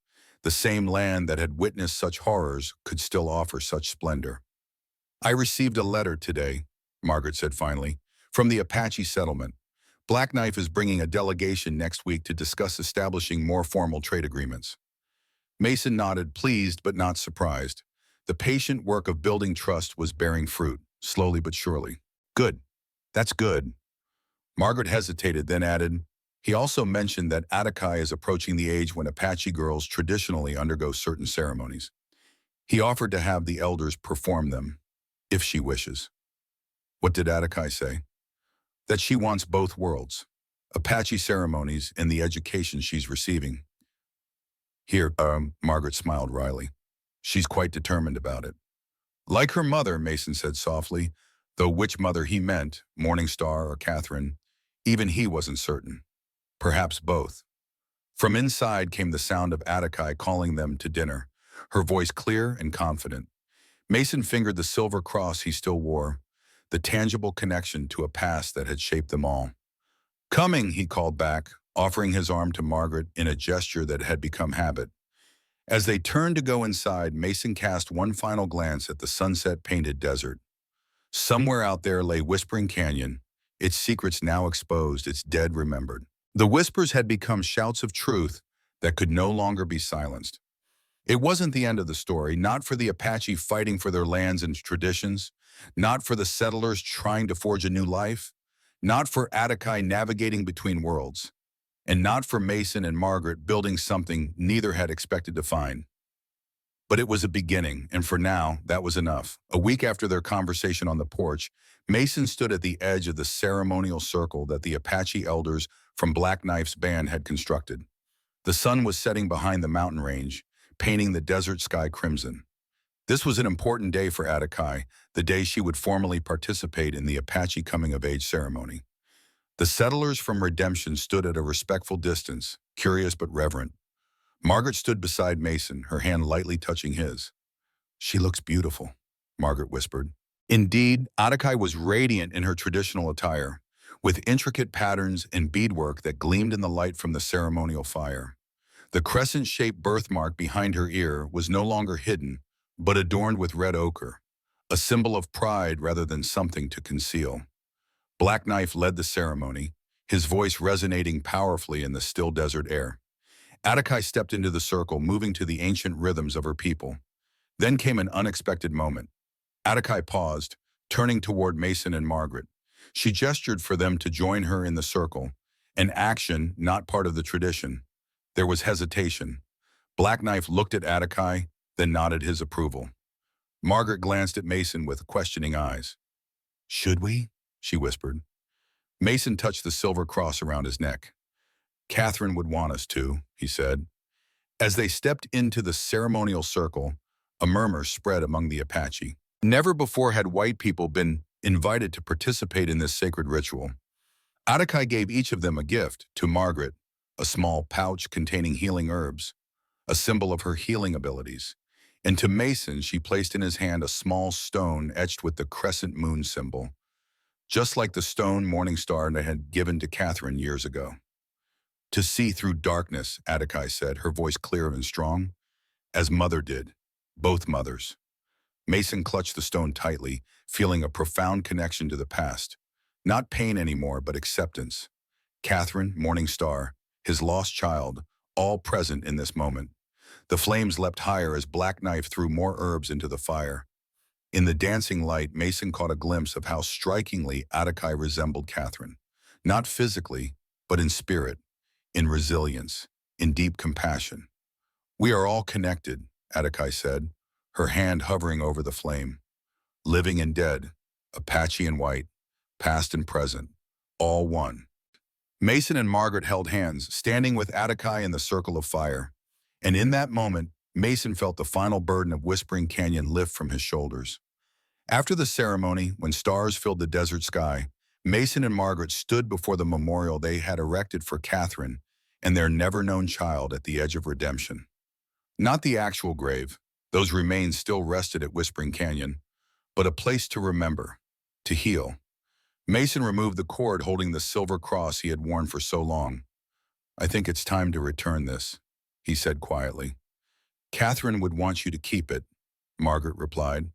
The same land that had witnessed such horrors could still offer such splendor. I received a letter today, Margaret said finally, from the Apache settlement. Black Knife is bringing a delegation next week to discuss establishing more formal trade agreements. Mason nodded, pleased but not surprised. The patient work of building trust was bearing fruit, slowly but surely. Good. That's good. Margaret hesitated, then added, he also mentioned that Apache is approaching the age when Apache girls traditionally undergo certain ceremonies. He offered to have the elders perform them, if she wishes. What did Apache say? That she wants both worlds, Apache ceremonies and the education she's receiving. Here, Margaret smiled wryly. She's quite determined about it. Like her mother, Mason said softly, though which mother he meant, Morningstar or Catherine, even he wasn't certain. Perhaps both. From inside came the sound of Apache calling them to dinner, her voice clear and confident. Mason fingered the silver cross he still wore, the tangible connection to a past that had shaped them all. Coming, he called back, offering his arm to Margaret in a gesture that had become habit. As they turned to go inside, Mason cast one final glance at the sunset-painted desert. Somewhere out there lay Whispering Canyon, its secrets now exposed, its dead remembered. The whispers had become shouts of truth that could no longer be silenced. It wasn't the end of the story, not for the Apache fighting for their lands and traditions, not for the settlers trying to forge a new life, not for Attica navigating between worlds, and not for Mason and Margaret building something neither had expected to find. But it was a beginning, and for now, that was enough. A week after their conversation on the porch, Mason stood at the edge of the ceremonial circle that the Apache elders from Black Knife's band had constructed. The sun was setting behind the mountain range, painting the desert sky crimson. This was an important day for Attica, the day she would formally participate in the Apache coming-of-age ceremony. The settlers from Redemption stood at a respectful distance, curious but reverent. Margaret stood beside Mason, her hand lightly touching his. "She looks beautiful," Margaret whispered. Indeed, Attica was radiant in her traditional attire, with intricate patterns and beadwork that gleamed in the light from the ceremonial fire. The crescent-shaped birthmark behind her ear was no longer hidden, but adorned with red ochre, a symbol of pride rather than something to conceal. Black Knife led the ceremony, his voice resonating powerfully in the still desert air. Attica stepped into the circle, moving to the ancient rhythms of her people. Then came an unexpected moment. Attica paused, turning toward Mason and Margaret. She gestured for them to join her in the circle, an action not part of the tradition. There was hesitation. Black Knife looked at Attica, then nodded his approval. Margaret glanced at Mason with questioning eyes. "Should we?" she whispered. Mason touched the silver cross around his neck. "Catherine would want us to," he said. As they stepped into the ceremonial circle, a murmur spread among the Apache. Never before had white people been invited to participate in this sacred ritual. Attica gave each of them a gift. To Margaret, a small pouch containing healing herbs, a symbol of her healing abilities. And to Mason, she placed in his hand a small stone etched with the crescent moon symbol, just like the stone Morning Star had given to Catherine years ago. "To see through darkness," Attica said, her voice clear and strong, "as Mother did, both mothers." Mason clutched the stone tightly, feeling a profound connection to the past. Not pain anymore, but acceptance. Catherine, Morning Star, his lost child, all present in this moment. The flames leapt higher as Black Knife threw more herbs into the fire. In the dancing light, Mason caught a glimpse of how strikingly Attica resembled Catherine. Not physically, but in spirit, in resilience, in deep compassion. "We are all connected," Attica said, her hand hovering over the flame. "Living and dead, Apache and white, past and present, all one." Mason and Margaret held hands, standing with Attica in the circle of fire. And in that moment, Mason felt the final burden of Whispering Canyon lift from his shoulders. After the ceremony, when stars filled the desert sky, Mason and Margaret stood before the memorial they had erected for Catherine and their never-known child at the edge of redemption. Not the actual grave, those remains still rested at Whispering Canyon, but a place to remember, to heal. Mason removed the cord holding the silver cross he had worn for so long. "I think it's time to return this," he said quietly. "Catherine would want you to keep it," Margaret replied.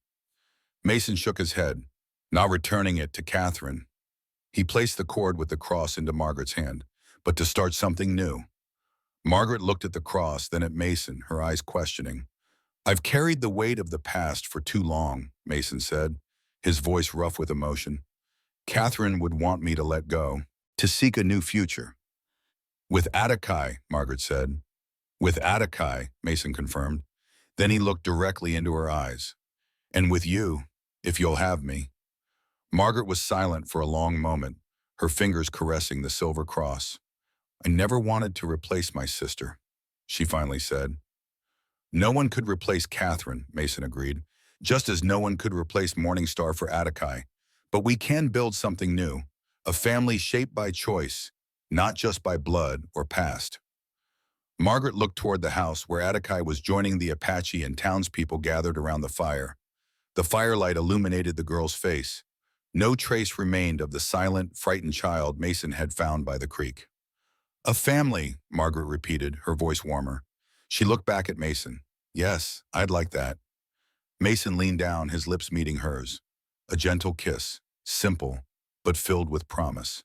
Mason shook his head, not returning it to Catherine. He placed the cord with the cross into Margaret's hand, but to start something new. Margaret looked at the cross, then at Mason, her eyes questioning. "I've carried the weight of the past for too long," Mason said, his voice rough with emotion. "Catherine would want me to let go, to seek a new future." "With Attica," Margaret said. "With Attica," Mason confirmed. Then he looked directly into her eyes. "And with you, if you'll have me." Margaret was silent for a long moment, her fingers caressing the silver cross. "I never wanted to replace my sister," she finally said. "No one could replace Catherine," Mason agreed, "just as no one could replace Morning Star for Attica. But we can build something new, a family shaped by choice, not just by blood or past." Margaret looked toward the house where Attica was joining the Apache and townspeople gathered around the fire. The firelight illuminated the girl's face. No trace remained of the silent, frightened child Mason had found by the creek. "A family," Margaret repeated, her voice warmer. She looked back at Mason. "Yes, I'd like that." Mason leaned down, his lips meeting hers. A gentle kiss, simple, but filled with promise.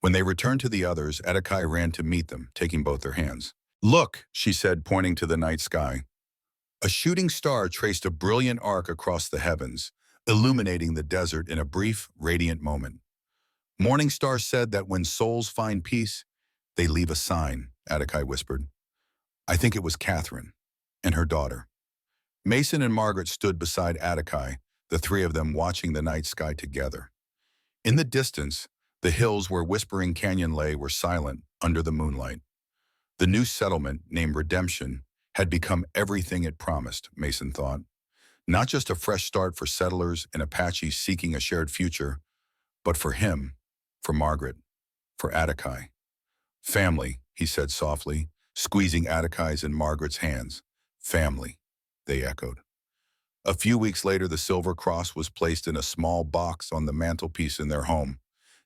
When they returned to the others, Adekai ran to meet them, taking both their hands. "Look," she said, pointing to the night sky. A shooting star traced a brilliant arc across the heavens, illuminating the desert in a brief, radiant moment. "Morning Star said that when souls find peace, they leave a sign," Adekai whispered. I think it was Catherine and her daughter. Mason and Margaret stood beside Adekai, the three of them watching the night sky together. In the distance, the hills where Whispering Canyon lay were silent under the moonlight. The new settlement, named Redemption, had become everything it promised, Mason thought. Not just a fresh start for settlers and Apaches seeking a shared future, but for him, for Margaret, for Adekai. "Family," he said softly, squeezing Adekai's and Margaret's hands. "Family," they echoed. A few weeks later, the silver cross was placed in a small box on the mantelpiece in their home,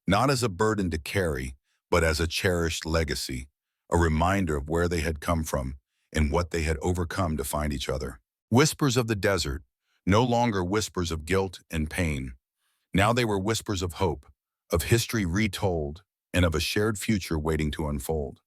not as a burden to carry, but as a cherished legacy, a reminder of where they had come from and what they had overcome to find each other. Whispers of the desert, no longer whispers of guilt and pain. Now they were whispers of hope, of history retold, and of a shared future waiting to unfold.